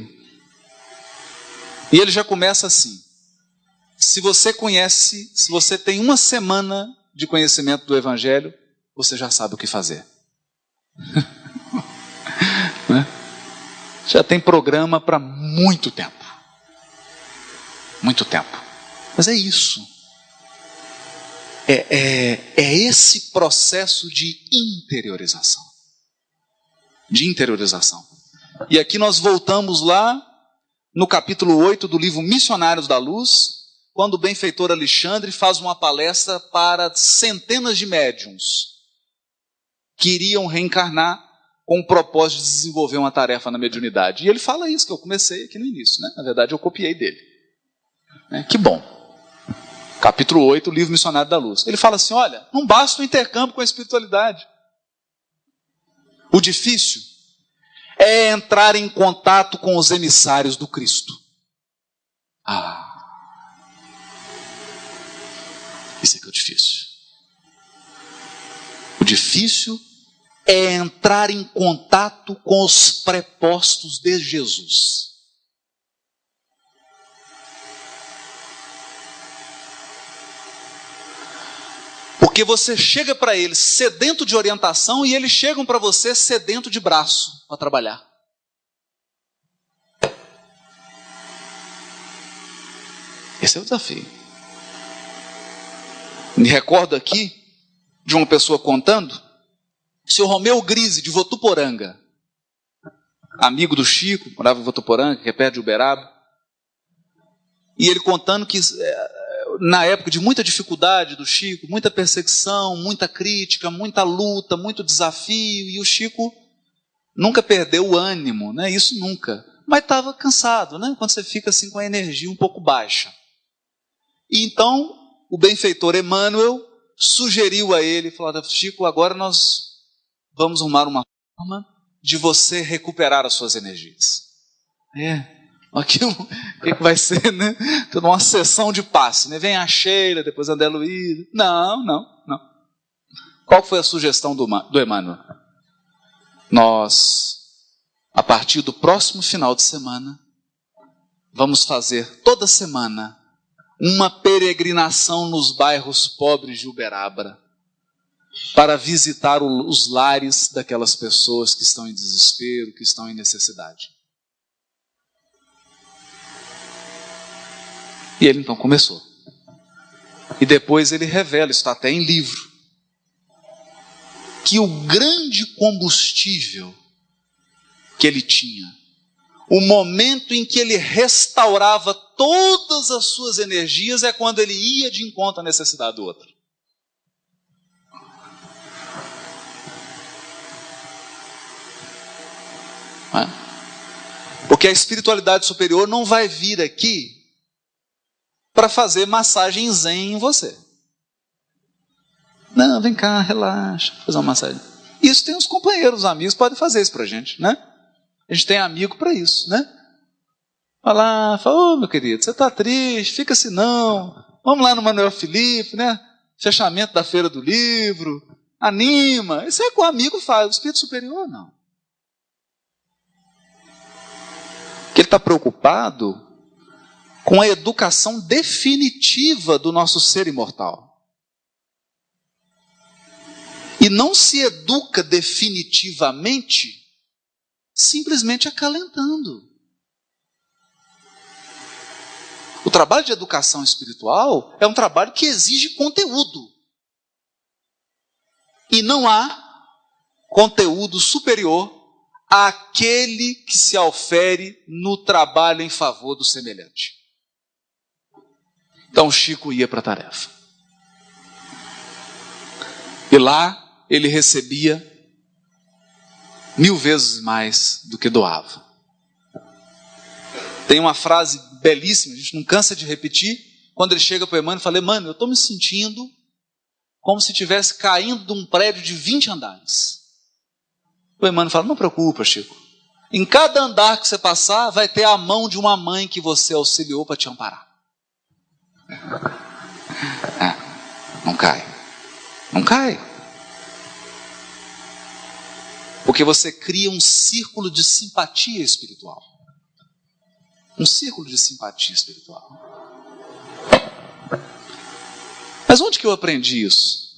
E ele já começa assim. Se você tem uma semana de conhecimento do Evangelho, você já sabe o que fazer. Né? Já tem programa para muito tempo. Muito tempo. Mas é isso. É esse processo de interiorização. De interiorização. E aqui nós voltamos lá no capítulo 8 do livro Missionários da Luz, quando o benfeitor Alexandre faz uma palestra para centenas de médiuns que iriam reencarnar com o propósito de desenvolver uma tarefa na mediunidade. E ele fala isso que eu comecei aqui no início, né? Na verdade eu copiei dele. Que bom. Capítulo 8, livro Missionário da Luz. Ele fala assim, olha, não basta o intercâmbio com a espiritualidade. O difícil é entrar em contato com os emissários do Cristo. Isso é que é o difícil. O difícil é entrar em contato com os prepostos de Jesus. Porque você chega para eles sedento de orientação e eles chegam para você sedento de braço para trabalhar. Esse é o desafio. Me recordo aqui de uma pessoa contando, o senhor Romeu Grise, de Votuporanga, amigo do Chico, morava em Votuporanga, que é perto de Uberaba, e ele contando que na época de muita dificuldade do Chico, muita perseguição, muita crítica, muita luta, muito desafio, e o Chico nunca perdeu o ânimo, né? Isso nunca, mas estava cansado, né? Quando você fica assim com a energia um pouco baixa. E então o benfeitor Emmanuel sugeriu a ele, falou, Chico, agora nós vamos arrumar uma forma de você recuperar as suas energias. Aqui o que vai ser, né? Toda uma sessão de passe, né? Vem a Sheila, depois a André Luiz. Não. Qual foi a sugestão do Emmanuel? Nós, a partir do próximo final de semana, vamos fazer toda semana uma peregrinação nos bairros pobres de Uberaba para visitar os lares daquelas pessoas que estão em desespero, que estão em necessidade. E ele então começou. E depois ele revela, isso está até em livro, que o grande combustível que ele tinha, o momento em que ele restaurava todas as suas energias, é quando ele ia de encontro à necessidade do outro. Porque a espiritualidade superior não vai vir aqui para fazer massagem zen em você. Não, vem cá, relaxa, fazer uma massagem. Isso tem os companheiros, os amigos podem fazer isso para a gente, né? A gente tem amigo para isso, né? Vai lá, fala, meu querido, você está triste, fica assim não. Vamos lá no Manuel Felipe, né? Fechamento da feira do livro, anima. Isso é o que o amigo faz, o espírito superior não. Porque ele está preocupado com a educação definitiva do nosso ser imortal. E não se educa definitivamente simplesmente acalentando. O trabalho de educação espiritual é um trabalho que exige conteúdo. E não há conteúdo superior àquele que se ofere no trabalho em favor do semelhante. Então Chico ia para a tarefa. E lá ele recebia 1000 vezes mais do que doava. Tem uma frase belíssima, a gente não cansa de repetir, quando ele chega para o Emmanuel e fala, Emmanuel, eu estou me sentindo como se estivesse caindo de um prédio de 20 andares. O Emmanuel fala, não preocupa, Chico. Em cada andar que você passar, vai ter a mão de uma mãe que você auxiliou para te amparar. Não cai. Não cai. Porque você cria um círculo de simpatia espiritual. Um círculo de simpatia espiritual. Mas onde que eu aprendi isso?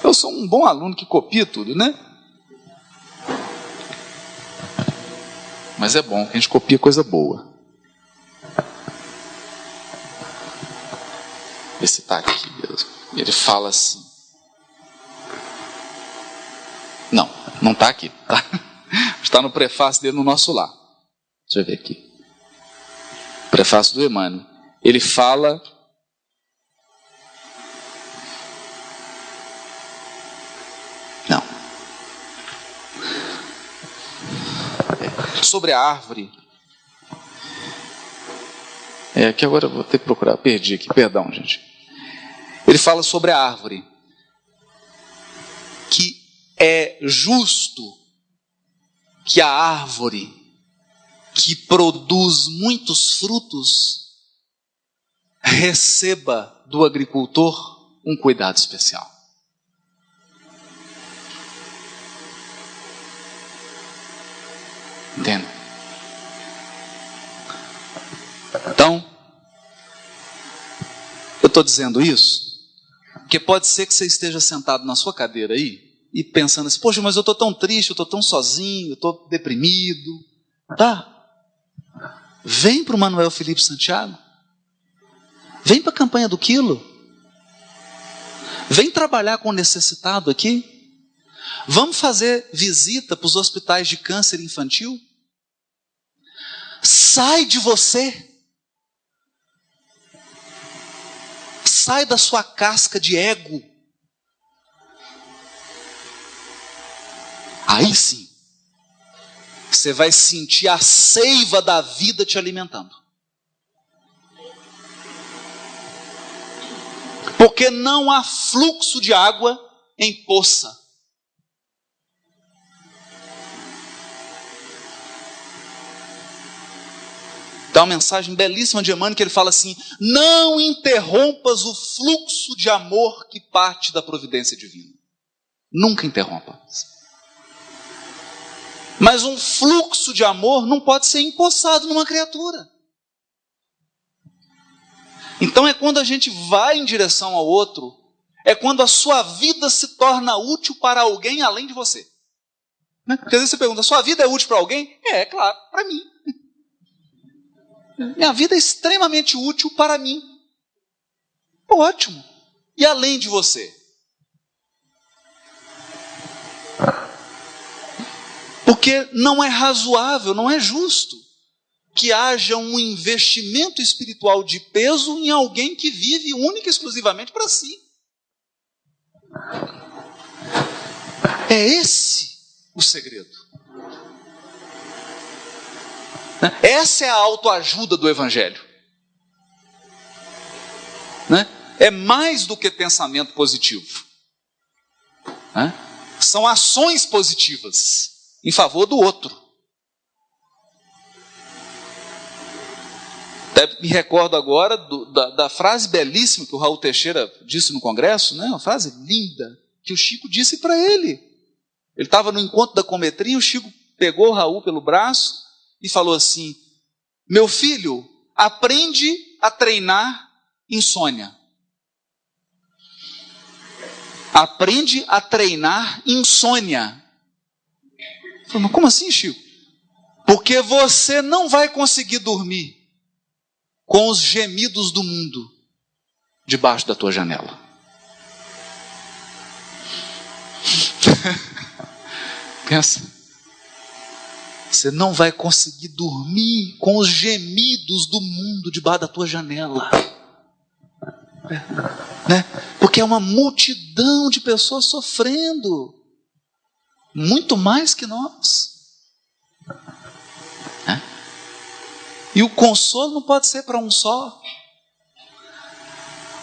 Eu sou um bom aluno que copia tudo, né? Mas é bom que a gente copia coisa boa. Esse está aqui mesmo. Ele fala assim. Não está aqui. Tá? Está no prefácio dele no nosso lar. Deixa eu ver aqui. Prefácio do Emmanuel. Ele fala... Não. Sobre a árvore. Que agora eu vou ter que procurar. Perdi aqui, perdão, gente. Ele fala sobre a árvore. Que é justo que a árvore que produz muitos frutos receba do agricultor um cuidado especial. Entende? Então, eu estou dizendo isso porque pode ser que você esteja sentado na sua cadeira aí e pensando assim, poxa, mas eu estou tão triste, eu estou tão sozinho, eu estou deprimido. Tá? Vem para o Manuel Felipe Santiago. Vem para a campanha do quilo. Vem trabalhar com o necessitado aqui. Vamos fazer visita para os hospitais de câncer infantil. Sai de você. Sai da sua casca de ego. Aí sim, você vai sentir a seiva da vida te alimentando. Porque não há fluxo de água em poça. Dá uma mensagem belíssima de Emmanuel que ele fala assim: não interrompas o fluxo de amor que parte da providência divina. Nunca interrompa. Mas um fluxo de amor não pode ser empoçado numa criatura. Então é quando a gente vai em direção ao outro, é quando a sua vida se torna útil para alguém além de você. Porque às vezes você pergunta: sua vida é útil para alguém? É claro, para mim. Minha vida é extremamente útil para mim. Ótimo. E além de você? Porque não é razoável, não é justo que haja um investimento espiritual de peso em alguém que vive única e exclusivamente para si. É esse o segredo. Essa é a autoajuda do Evangelho. É mais do que pensamento positivo. São ações positivas em favor do outro. Até me recordo agora da frase belíssima que o Raul Teixeira disse no congresso, uma frase linda, que o Chico disse para ele. Ele estava no encontro da Cometrim, o Chico pegou o Raul pelo braço e falou assim: meu filho, aprende a treinar insônia. Aprende a treinar insônia. Eu falei: mas como assim, Chico? Porque você não vai conseguir dormir com os gemidos do mundo debaixo da tua janela. Pensa. Você não vai conseguir dormir com os gemidos do mundo debaixo da tua janela. Porque é uma multidão de pessoas sofrendo. Muito mais que nós. E o consolo não pode ser para um só.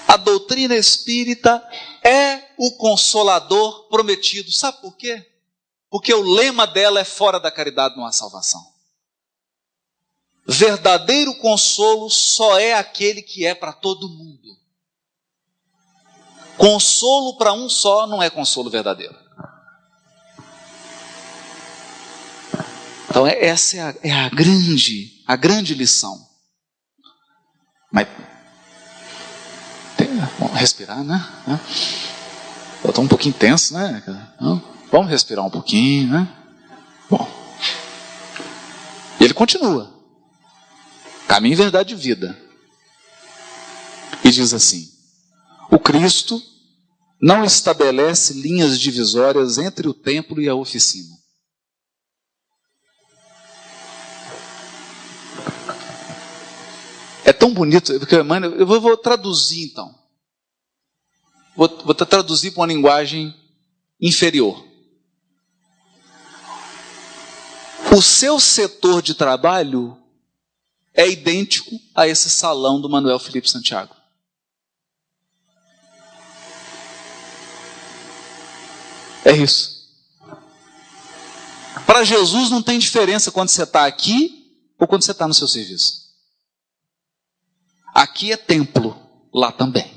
A doutrina espírita é o consolador prometido. Sabe por quê? Porque o lema dela é: fora da caridade não há salvação. Verdadeiro consolo só é aquele que é para todo mundo. Consolo para um só não é consolo verdadeiro. Então essa é a grande lição. Mas vamos respirar, né? Eu estou um pouquinho tenso, né? Vamos respirar um pouquinho, né? Bom. E ele continua. Caminho, verdade e vida. E diz assim: o Cristo não estabelece linhas divisórias entre o templo e a oficina. É tão bonito, porque, mano, eu vou traduzir então. Vou traduzir para uma linguagem inferior. O seu setor de trabalho é idêntico a esse salão do Manuel Felipe Santiago. É isso. Para Jesus não tem diferença quando você está aqui ou quando você está no seu serviço. Aqui é templo, lá também.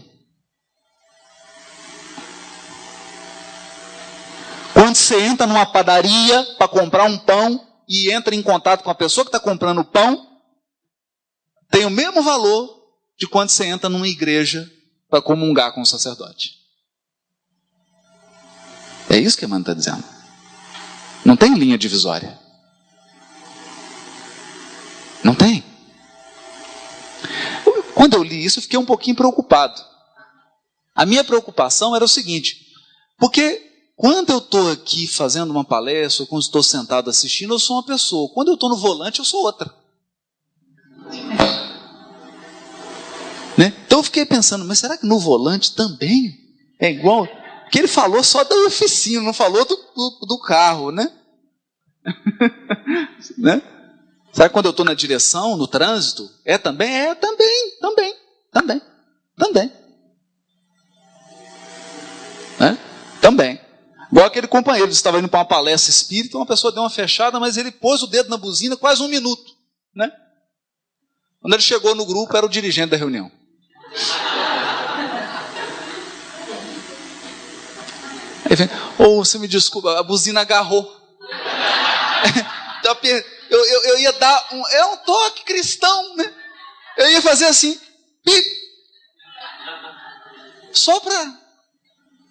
Quando você entra numa padaria para comprar um pão e entra em contato com a pessoa que está comprando o pão, tem o mesmo valor de quando você entra numa igreja para comungar com o sacerdote. É isso que a Emmanuel está dizendo. Não tem linha divisória. Não tem. Quando eu li isso, eu fiquei um pouquinho preocupado. A minha preocupação era o seguinte: porque quando eu estou aqui fazendo uma palestra, ou quando estou sentado assistindo, eu sou uma pessoa. Quando eu estou no volante, eu sou outra. Então eu fiquei pensando, mas será que no volante também é igual? Porque ele falou só da oficina, não falou do carro, né? Sabe quando eu estou na direção, no trânsito? Também. Também. Igual aquele companheiro, estava indo para uma palestra espírita, uma pessoa deu uma fechada, mas ele pôs o dedo na buzina quase 1 minuto, né? Quando ele chegou no grupo, era o dirigente da reunião. Aí vem, você me desculpa, a buzina agarrou. Eu ia dar um toque cristão, né? Eu ia fazer assim, só para...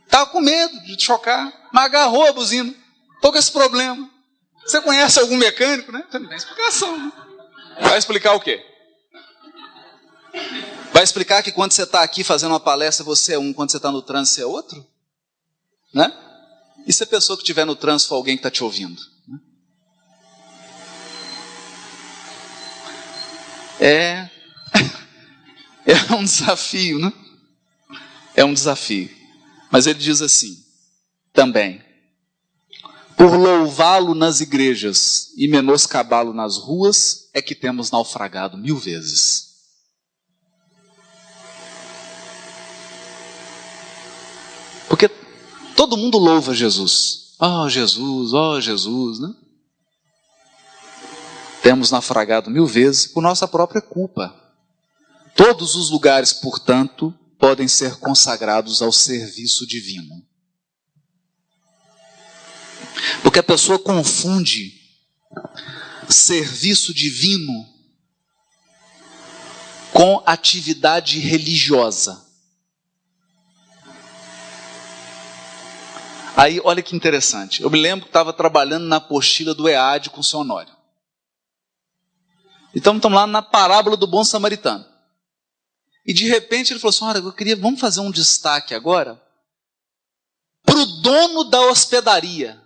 Estava com medo de te chocar, mas agarrou a buzina. Estou com esse problema. Você conhece algum mecânico, né? Não tem explicação. Né? Vai explicar o quê? Vai explicar que quando você está aqui fazendo uma palestra, você é um, quando você está no trânsito, você é outro? Né? E se a pessoa que estiver no trânsito for alguém que está te ouvindo? Né? É um desafio, né? É um desafio. Mas ele diz assim, também, por louvá-lo nas igrejas e menoscabá-lo nas ruas, é que temos naufragado 1000 vezes. Porque todo mundo louva Jesus. Oh Jesus, né? Temos naufragado 1000 vezes por nossa própria culpa. Todos os lugares, portanto, podem ser consagrados ao serviço divino. Porque a pessoa confunde serviço divino com atividade religiosa. Aí, olha que interessante. Eu me lembro que estava trabalhando na apostila do EAD com o seu Honório. Então, estamos lá na parábola do bom samaritano. E de repente ele falou assim, olha, vamos fazer um destaque agora para o dono da hospedaria.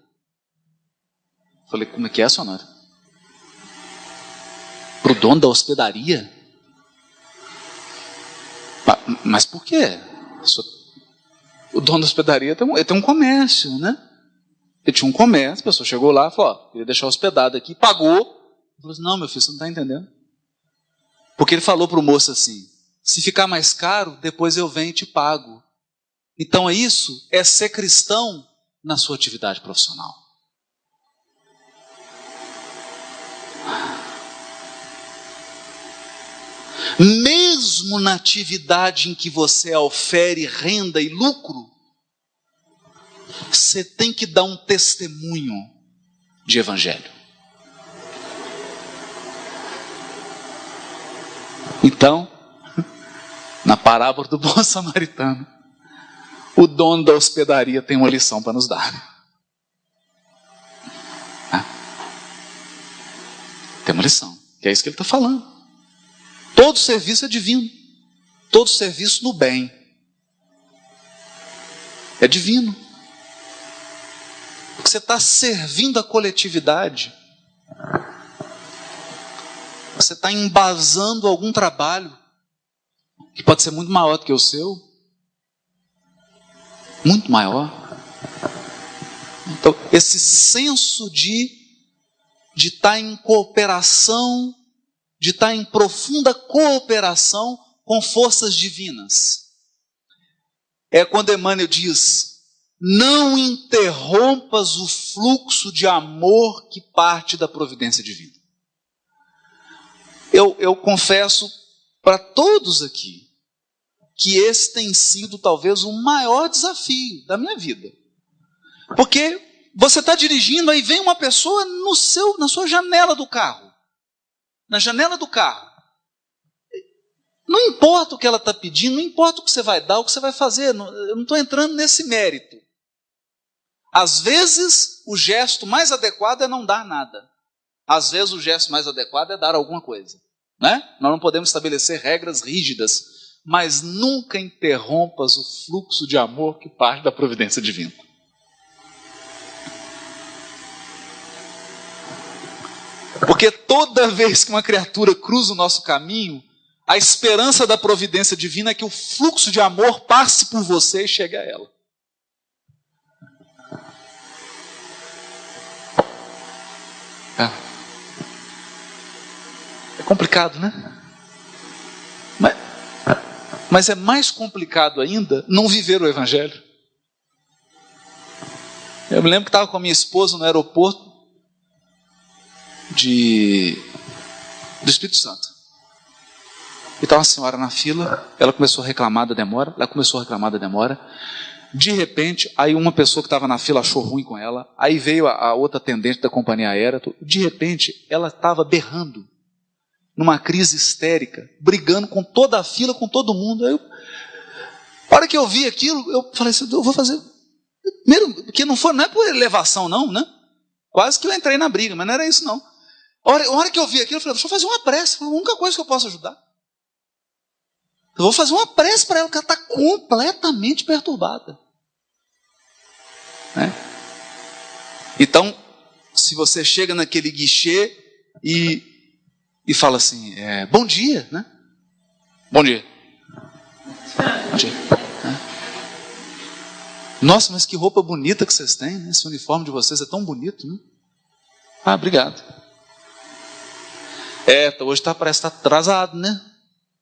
Eu falei, como é que é, Sonora? Para o dono da hospedaria? Mas por quê? O dono da hospedaria ele tem um comércio, né? Ele tinha um comércio, a pessoa chegou lá e falou, queria deixar hospedado aqui, pagou. Eu falei assim, não, meu filho, você não está entendendo. Porque ele falou para o moço assim, se ficar mais caro, depois eu venho e te pago. Então isso é ser cristão na sua atividade profissional. Mesmo na atividade em que você ofere renda e lucro, você tem que dar um testemunho de evangelho. Então, na parábola do bom samaritano, o dono da hospedaria tem uma lição para nos dar. Tem uma lição, que é isso que ele está falando. Todo serviço é divino. Todo serviço no bem é divino. Porque você está servindo a coletividade. Você está embasando algum trabalho que pode ser muito maior do que o seu. Muito maior. Então, esse senso de estar em cooperação, de estar em profunda cooperação com forças divinas. É quando Emmanuel diz, não interrompas o fluxo de amor que parte da providência divina. Eu confesso para todos aqui, que esse tem sido talvez o maior desafio da minha vida. Porque você está dirigindo, aí vem uma pessoa na sua janela do carro. Na janela do carro. Não importa o que ela está pedindo, não importa o que você vai dar, o que você vai fazer. Eu não estou entrando nesse mérito. Às vezes, o gesto mais adequado é não dar nada. Às vezes, o gesto mais adequado é dar alguma coisa. Né? Nós não podemos estabelecer regras rígidas, mas nunca interrompas o fluxo de amor que parte da providência divina. Porque toda vez que uma criatura cruza o nosso caminho, a esperança da providência divina é que o fluxo de amor passe por você e chegue a ela. É complicado, né? Mas é mais complicado ainda não viver o Evangelho. Eu me lembro que estava com a minha esposa no aeroporto do Espírito Santo. E estava uma senhora na fila, ela começou a reclamar da demora, De repente, aí uma pessoa que estava na fila achou ruim com ela, aí veio a outra atendente da companhia aérea, de repente ela estava berrando, numa crise histérica, brigando com toda a fila, com todo mundo. Aí a hora que eu vi aquilo, eu falei assim, eu vou fazer, primeiro, porque não é por elevação não, né? Quase que eu entrei na briga, mas não era isso não. A hora que eu vi aquilo, eu falei, deixa eu fazer uma prece, foi a única coisa que eu posso ajudar. Eu vou fazer uma prece para ela, que ela está completamente perturbada. Né? Então, se você chega naquele guichê e fala assim, bom dia, né? Bom dia. Bom dia. Nossa, mas que roupa bonita que vocês têm, né? Esse uniforme de vocês é tão bonito, né? Ah, obrigado. Hoje parece que está atrasado, né?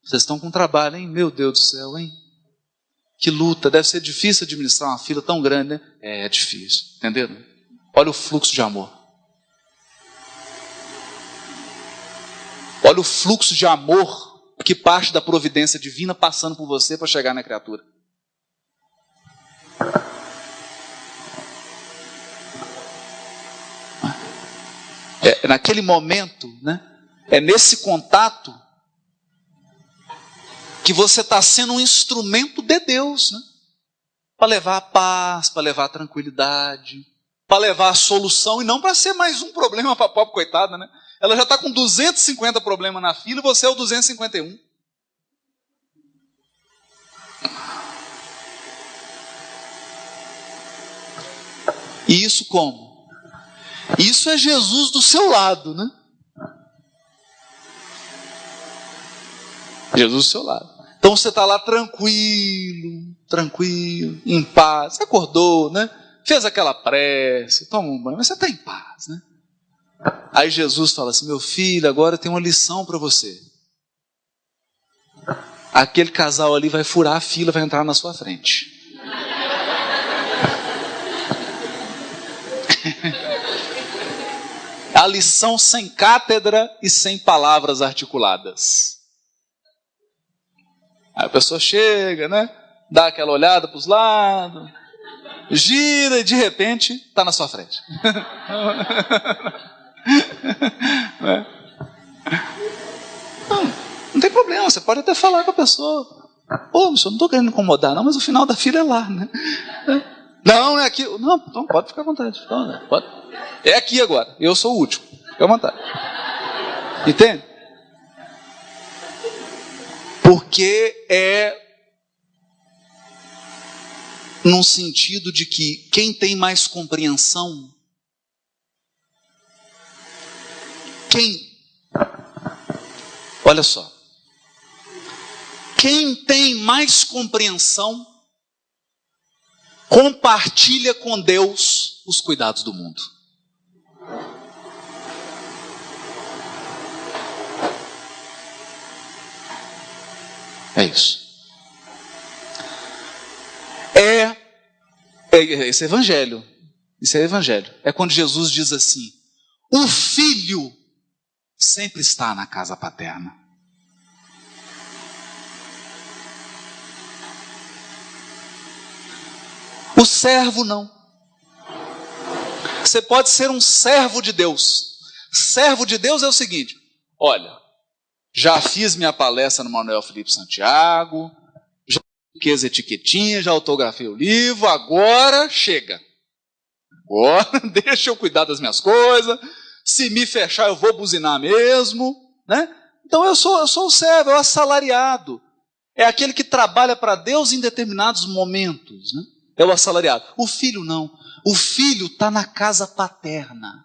Vocês estão com trabalho, hein? Meu Deus do céu, hein? Que luta, deve ser difícil administrar uma fila tão grande, né? É difícil, entendeu? Olha o fluxo de amor. Olha o fluxo de amor que parte da providência divina passando por você para chegar na criatura. Naquele momento, né? É nesse contato que você está sendo um instrumento de Deus, né? Para levar a paz, para levar a tranquilidade, para levar a solução, e não para ser mais um problema para a pobre coitada, né? Ela já está com 250 problemas na fila e você é o 251. E isso como? Isso é Jesus do seu lado, né? Jesus do seu lado. Então você está lá tranquilo, em paz. Você acordou, né? Fez aquela prece, toma um banho, mas você está em paz, né? Aí Jesus fala assim, meu filho, agora tem uma lição para você. Aquele casal ali vai furar a fila, vai entrar na sua frente. A lição sem cátedra e sem palavras articuladas. Aí a pessoa chega, né? Dá aquela olhada para os lados, gira e de repente está na sua frente. Não tem problema, você pode até falar com a pessoa. Pô, senhor, não estou querendo incomodar, não, mas o final da fila é lá, né? Não, é aqui. Não, então pode ficar à vontade. Pode. É aqui agora. Eu sou o último. Fica à vontade. Entende? Porque é num sentido de que quem tem mais compreensão, olha só, quem tem mais compreensão compartilha com Deus os cuidados do mundo. É isso. Esse é evangelho. Isso é evangelho. É quando Jesus diz assim, o filho sempre está na casa paterna. O servo não. Você pode ser um servo de Deus. Servo de Deus é o seguinte, olha, já fiz minha palestra no Manuel Felipe Santiago, já coloquei as etiquetinhas, já autografei o livro, agora chega. Agora deixa eu cuidar das minhas coisas, se me fechar eu vou buzinar mesmo, né? Então eu sou o servo, é o assalariado. É aquele que trabalha para Deus em determinados momentos, né? É o assalariado. O filho não. O filho está na casa paterna.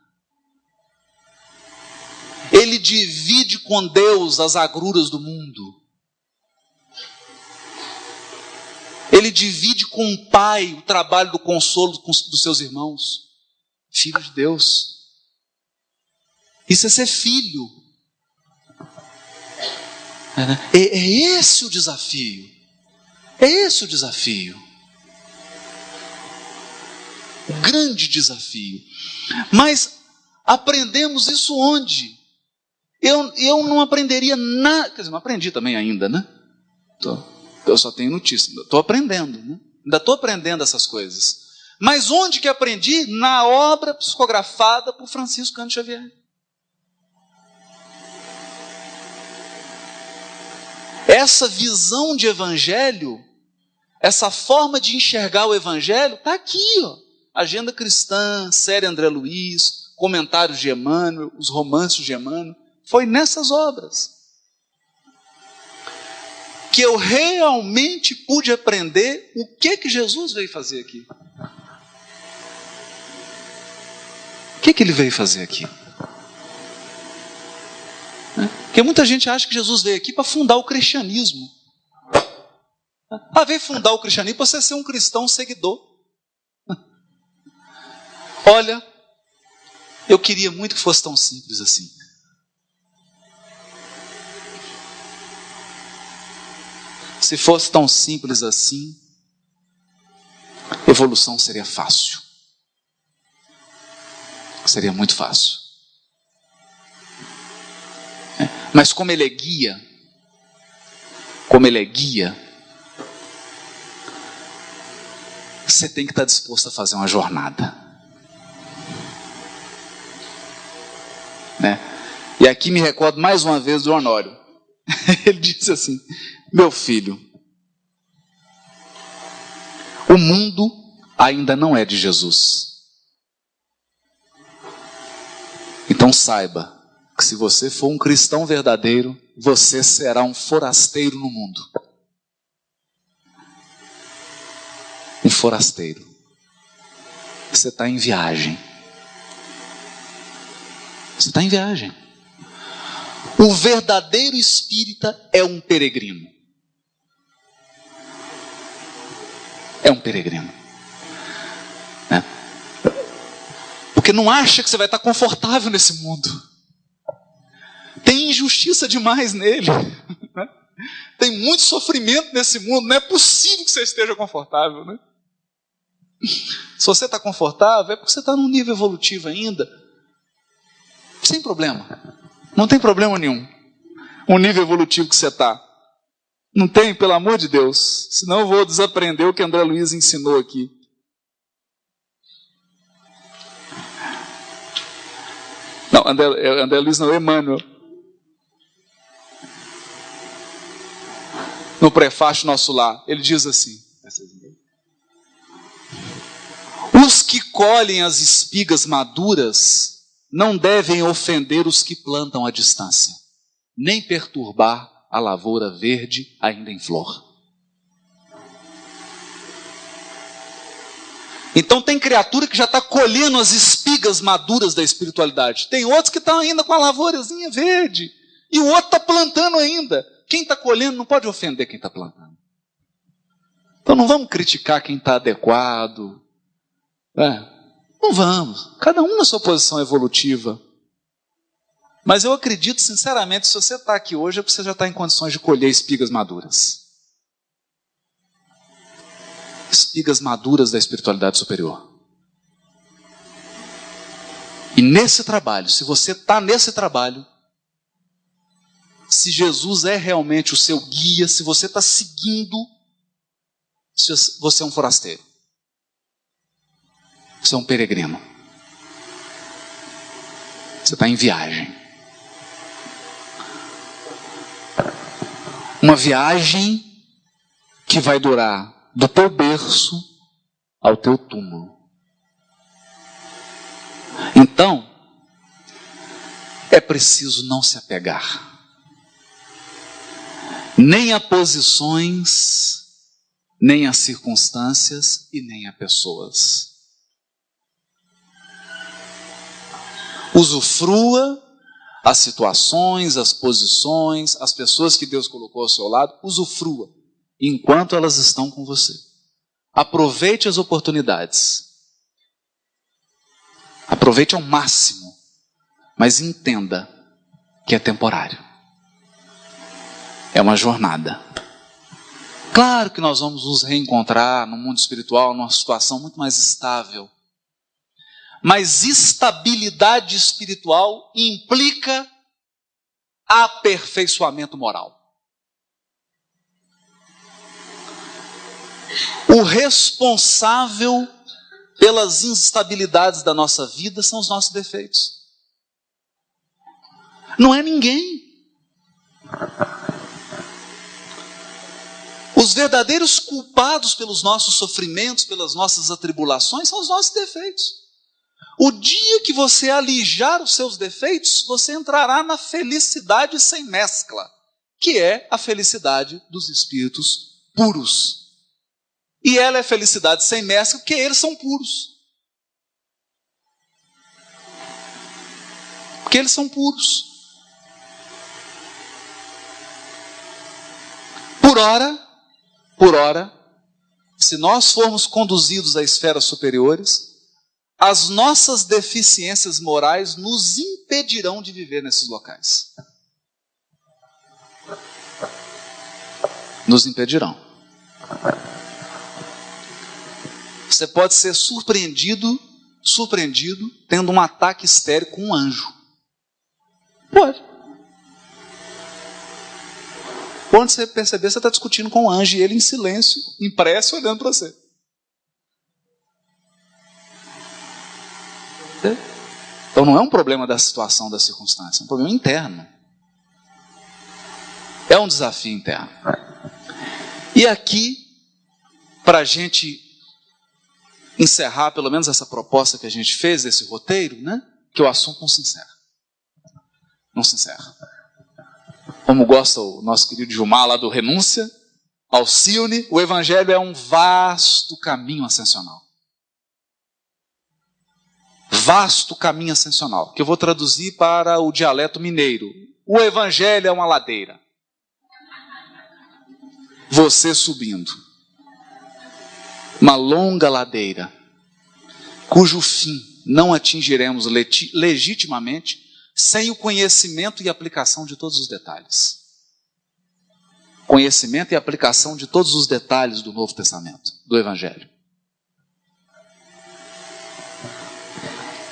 Ele divide com Deus as agruras do mundo. Ele divide com o pai o trabalho do consolo dos seus irmãos. Filho de Deus. Isso é ser filho. É esse o desafio. É esse o desafio. grande desafio. Mas aprendemos isso onde? Eu não aprenderia nada, quer dizer, não aprendi também ainda, né? Eu só tenho notícia, estou aprendendo, né? Ainda estou aprendendo essas coisas. Mas onde que aprendi? Na obra psicografada por Francisco Cândido Xavier. Essa visão de evangelho, essa forma de enxergar o evangelho, está aqui, ó. Agenda Cristã, série André Luiz, comentários de Emmanuel, os romances de Emmanuel. Foi nessas obras que eu realmente pude aprender o que Jesus veio fazer aqui. O que ele veio fazer aqui? Porque muita gente acha que Jesus veio aqui para fundar o cristianismo. Veio fundar o cristianismo para você ser um cristão seguidor. Olha, eu queria muito que fosse tão simples assim. Se fosse tão simples assim, evolução seria fácil. Seria muito fácil. Mas como ele é guia, você tem que estar disposto a fazer uma jornada. Né? E aqui me recordo mais uma vez do Honório. Ele disse assim: meu filho, o mundo ainda não é de Jesus. Então saiba que se você for um cristão verdadeiro, você será um forasteiro no mundo. Um forasteiro. Você está em viagem. Você está em viagem. O verdadeiro espírita é um peregrino. É um peregrino. Né? Porque não acha que você vai estar confortável nesse mundo. Tem injustiça demais nele. Né? Tem muito sofrimento nesse mundo. Não é possível que você esteja confortável. Né? Se você está confortável, é porque você está num nível evolutivo ainda. Sem problema. Não tem problema nenhum. O nível evolutivo que você está. Não tem, pelo amor de Deus. Senão eu vou desaprender o que André Luiz ensinou aqui. Não, André Luiz não, Emmanuel. No prefácio Nosso Lar, ele diz assim: os que colhem as espigas maduras não devem ofender os que plantam à distância, nem perturbar a lavoura verde ainda em flor. Então tem criatura que já está colhendo as espigas maduras da espiritualidade. Tem outros que estão ainda com a lavourazinha verde. E o outro está plantando ainda. Quem está colhendo não pode ofender quem está plantando. Então não vamos criticar quem está adequado. Não vamos. Cada um na sua posição evolutiva. Mas eu acredito sinceramente, se você está aqui hoje, é porque você já está em condições de colher espigas maduras. Espigas maduras da espiritualidade superior. E nesse trabalho, se você está nesse trabalho, se Jesus é realmente o seu guia, se você está seguindo, você é um forasteiro. Você é um peregrino. Você está em viagem. Uma viagem que vai durar do teu berço ao teu túmulo. Então, é preciso não se apegar nem a posições, nem a circunstâncias e nem a pessoas. Usufrua as situações, as posições, as pessoas que Deus colocou ao seu lado, usufrua enquanto elas estão com você. Aproveite as oportunidades. Aproveite ao máximo, mas entenda que é temporário. É uma jornada. Claro que nós vamos nos reencontrar no mundo espiritual, numa situação muito mais estável. Mas estabilidade espiritual implica aperfeiçoamento moral. O responsável pelas instabilidades da nossa vida são os nossos defeitos. Não é ninguém. Os verdadeiros culpados pelos nossos sofrimentos, pelas nossas atribulações, são os nossos defeitos. O dia que você alijar os seus defeitos, você entrará na felicidade sem mescla, que é a felicidade dos espíritos puros. E ela é felicidade sem mescla, porque eles são puros. Porque eles são puros. Por ora, se nós formos conduzidos a esferas superiores, as nossas deficiências morais nos impedirão de viver nesses locais. Nos impedirão. Você pode ser surpreendido tendo um ataque histérico com um anjo. Pode. Quando você perceber, você está discutindo com um anjo e ele em silêncio, em prece, olhando para você. Então não é um problema da situação, da circunstância, é um problema interno. É um desafio interno. E aqui, para a gente encerrar pelo menos essa proposta que a gente fez, esse roteiro, né? Que o assunto não se encerra. Não se encerra. Como gosta o nosso querido Gilmar lá do Renúncia, Alcione, o Evangelho é um vasto caminho ascensional. Vasto caminho ascensional, que eu vou traduzir para o dialeto mineiro. O Evangelho é uma ladeira. Você subindo. Uma longa ladeira, cujo fim não atingiremos legitimamente sem o conhecimento e aplicação de todos os detalhes. Conhecimento e aplicação de todos os detalhes do Novo Testamento, do Evangelho.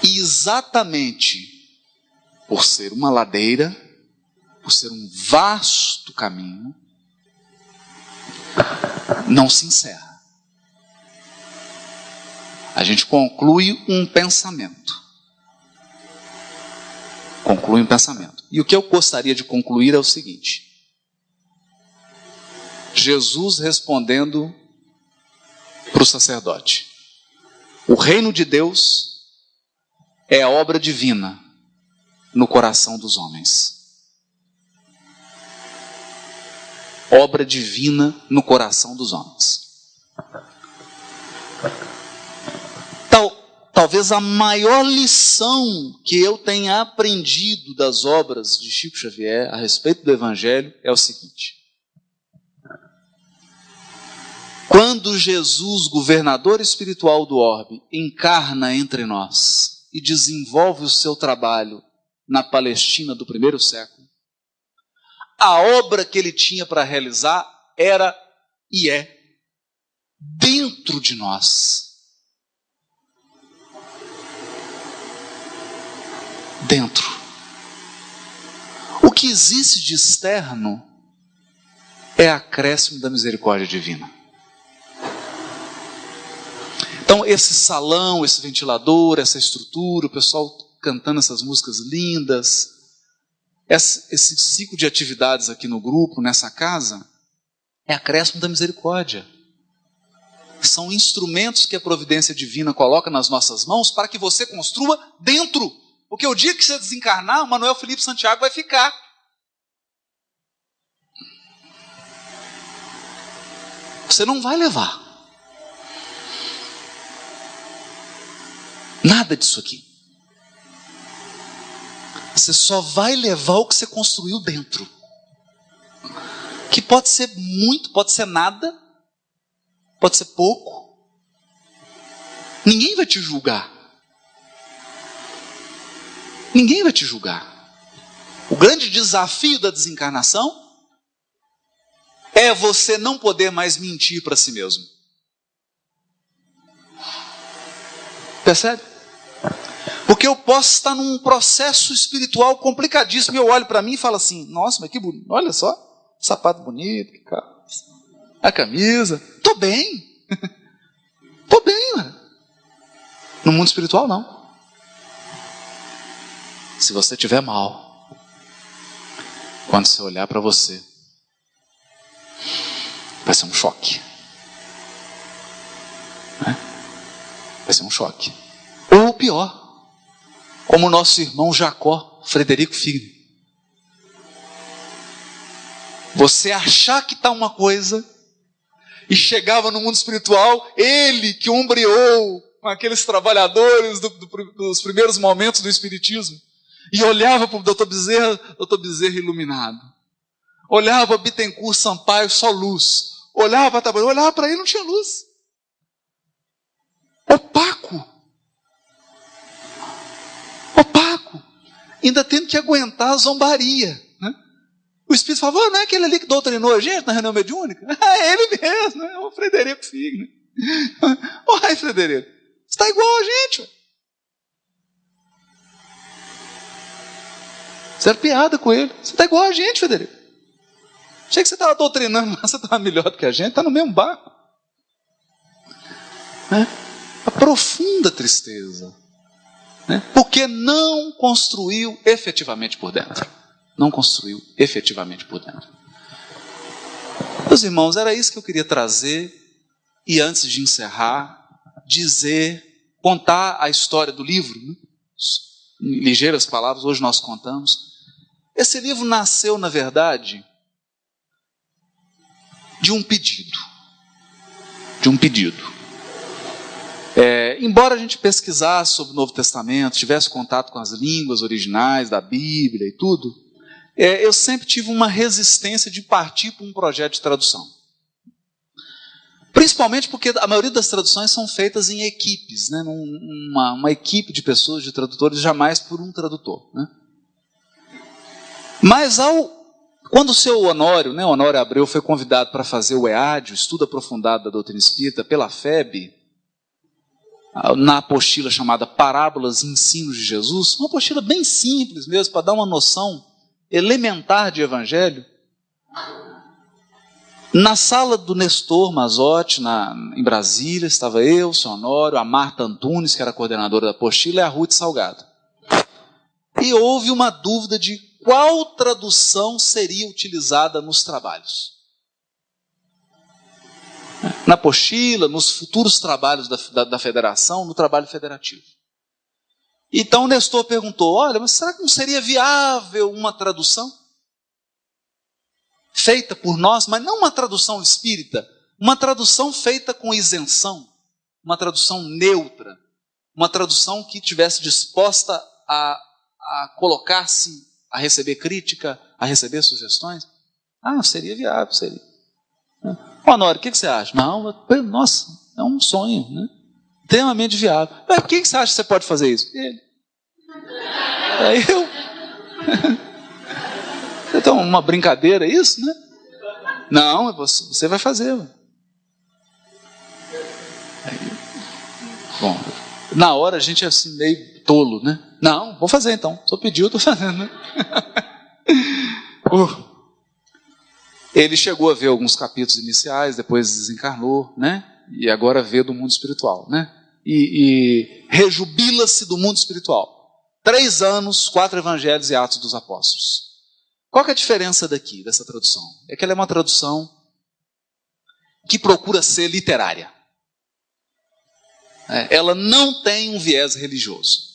E exatamente por ser uma ladeira, por ser um vasto caminho, não se encerra. A gente conclui um pensamento. Conclui um pensamento. E o que eu gostaria de concluir é o seguinte. Jesus respondendo para o sacerdote. O reino de Deus é a obra divina no coração dos homens. Obra divina no coração dos homens. Talvez a maior lição que eu tenha aprendido das obras de Chico Xavier a respeito do Evangelho é o seguinte. Quando Jesus, governador espiritual do orbe, encarna entre nós e desenvolve o seu trabalho na Palestina do primeiro século, a obra que ele tinha para realizar era e é dentro de nós. Dentro. O que existe de externo é acréscimo da misericórdia divina. Então, esse salão, esse ventilador, essa estrutura, o pessoal cantando essas músicas lindas, esse ciclo de atividades aqui no grupo, nessa casa, é acréscimo da misericórdia. São instrumentos que a providência divina coloca nas nossas mãos para que você construa dentro. Porque o dia que você desencarnar, o Manuel Felipe Santiago vai ficar. Você não vai levar nada disso aqui. Você só vai levar o que você construiu dentro. Que pode ser muito, pode ser nada, pode ser pouco. Ninguém vai te julgar. Ninguém vai te julgar. O grande desafio da desencarnação é você não poder mais mentir para si mesmo. Percebe? Porque eu posso estar num processo espiritual complicadíssimo e eu olho para mim e falo assim, nossa, mas que bonito, olha só, sapato bonito, que calça, a camisa, estou bem. Estou bem, mano. No mundo espiritual, não. Se você estiver mal, quando você olhar para você, vai ser um choque. Vai ser um choque. Ou pior, como o nosso irmão Jacó, Frederico Figner. Você achar que está uma coisa e chegava no mundo espiritual, ele que ombreou com aqueles trabalhadores dos primeiros momentos do espiritismo, e olhava para o doutor Bezerra iluminado. Olhava para Bittencourt Sampaio, só luz. Olhava para ele, não tinha luz. Opaco. Ainda tendo que aguentar a zombaria. Né? O Espírito falava, não é aquele ali que doutrinou a gente na reunião mediúnica? É ele mesmo, é o Frederico Figner. Ai, Frederico, você está igual a gente. Ué. Fizeram piada com ele. Você está igual a gente, Frederico. Achei que você estava doutrinando, mas você estava melhor do que a gente, está no mesmo barco. A profunda tristeza. Porque não construiu efetivamente por dentro. Não construiu efetivamente por dentro. Meus irmãos, era isso que eu queria trazer. E antes de encerrar, contar a história do livro. Né? Em ligeiras palavras, hoje nós contamos. Esse livro nasceu, na verdade, de um pedido. Embora a gente pesquisasse sobre o Novo Testamento, tivesse contato com as línguas originais da Bíblia e tudo, eu sempre tive uma resistência de partir para um projeto de tradução. Principalmente porque a maioria das traduções são feitas em equipes, né? Uma equipe de pessoas, de tradutores, jamais por um tradutor. Né? Mas quando o seu Honório, né, Honório Abreu, foi convidado para fazer o EAD, o Estudo Aprofundado da Doutrina Espírita, pela FEB, na apostila chamada Parábolas e Ensinos de Jesus, uma apostila bem simples mesmo, para dar uma noção elementar de evangelho. Na sala do Nestor Mazotti, em Brasília, estava eu, o seu Honório, a Marta Antunes, que era a coordenadora da apostila, e a Ruth Salgado. E houve uma dúvida de qual tradução seria utilizada nos trabalhos. Na apostila, nos futuros trabalhos da federação, no trabalho federativo. Então o Nestor perguntou, olha, mas será que não seria viável uma tradução? Feita por nós, mas não uma tradução espírita, uma tradução feita com isenção, uma tradução neutra, uma tradução que tivesse disposta a colocar-se, a receber crítica, a receber sugestões. Seria viável, seria. Honório, o que você acha? Não, nossa, é um sonho, né? Extremamente viável. Mas por que você acha que você pode fazer isso? Ele. Aí eu. Então, uma brincadeira, isso, né? Não, você vai fazer. Aí, bom, na hora a gente é assim meio tolo, né? Não, vou fazer então. Só pediu, estou fazendo, né? Ele chegou a ver alguns capítulos iniciais, depois desencarnou, né? E agora vê do mundo espiritual, né? E rejubila-se do mundo espiritual. 3 anos, 4 evangelhos e Atos dos Apóstolos. Qual que é a diferença dessa tradução? É que ela é uma tradução que procura ser literária. Ela não tem um viés religioso.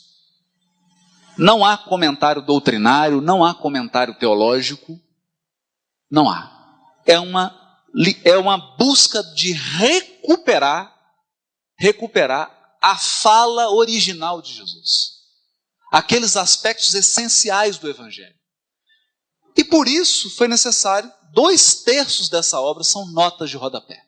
Não há comentário doutrinário, não há comentário teológico, não há. É uma busca de recuperar a fala original de Jesus. Aqueles aspectos essenciais do Evangelho. E por isso foi necessário, 2/3 dessa obra são notas de rodapé.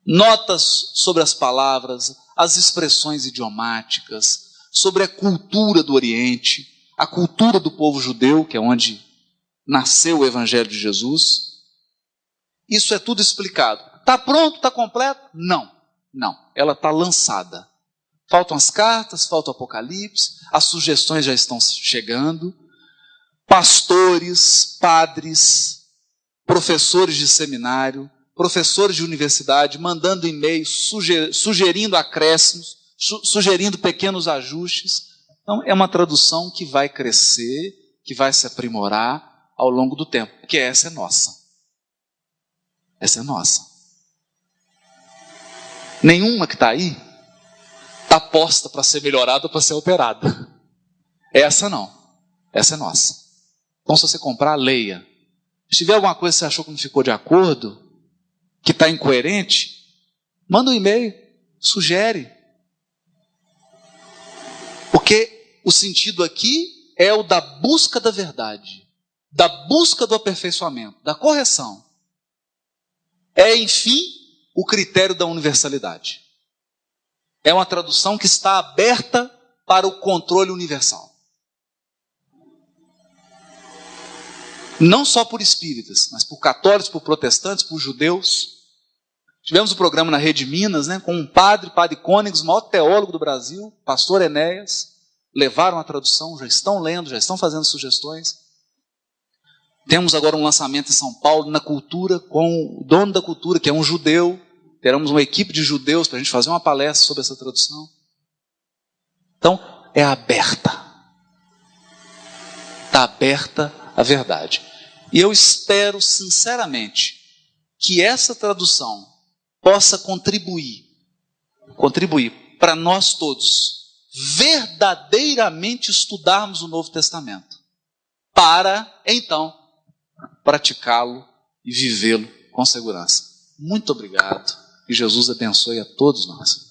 Notas sobre as palavras, as expressões idiomáticas, sobre a cultura do Oriente, a cultura do povo judeu, que é onde nasceu o Evangelho de Jesus. Isso é tudo explicado. Está pronto? Está completo? Não. Ela está lançada. Faltam as cartas, falta o Apocalipse, as sugestões já estão chegando. Pastores, padres, professores de seminário, professores de universidade, mandando e-mails, sugerindo acréscimos, sugerindo pequenos ajustes. Então, é uma tradução que vai crescer, que vai se aprimorar ao longo do tempo, porque essa é nossa. Essa é nossa. Nenhuma que está aí está posta para ser melhorada ou para ser alterada. Essa não. Essa é nossa. Então, se você comprar, leia. Se tiver alguma coisa que você achou que não ficou de acordo, que está incoerente, manda um e-mail, sugere. Porque o sentido aqui é o da busca da verdade, da busca do aperfeiçoamento, da correção. É, enfim, o critério da universalidade. É uma tradução que está aberta para o controle universal. Não só por espíritas, mas por católicos, por protestantes, por judeus. Tivemos um programa na Rede Minas, com um padre Cônigs, o maior teólogo do Brasil, pastor Enéas. Levaram a tradução, já estão lendo, já estão fazendo sugestões. Temos agora um lançamento em São Paulo, na cultura, com o dono da cultura, que é um judeu. Teremos uma equipe de judeus para a gente fazer uma palestra sobre essa tradução. Então, é aberta. Está aberta a verdade. E eu espero, sinceramente, que essa tradução possa contribuir para nós todos verdadeiramente estudarmos o Novo Testamento, para, então, praticá-lo e vivê-lo com segurança. Muito obrigado e Jesus abençoe a todos nós.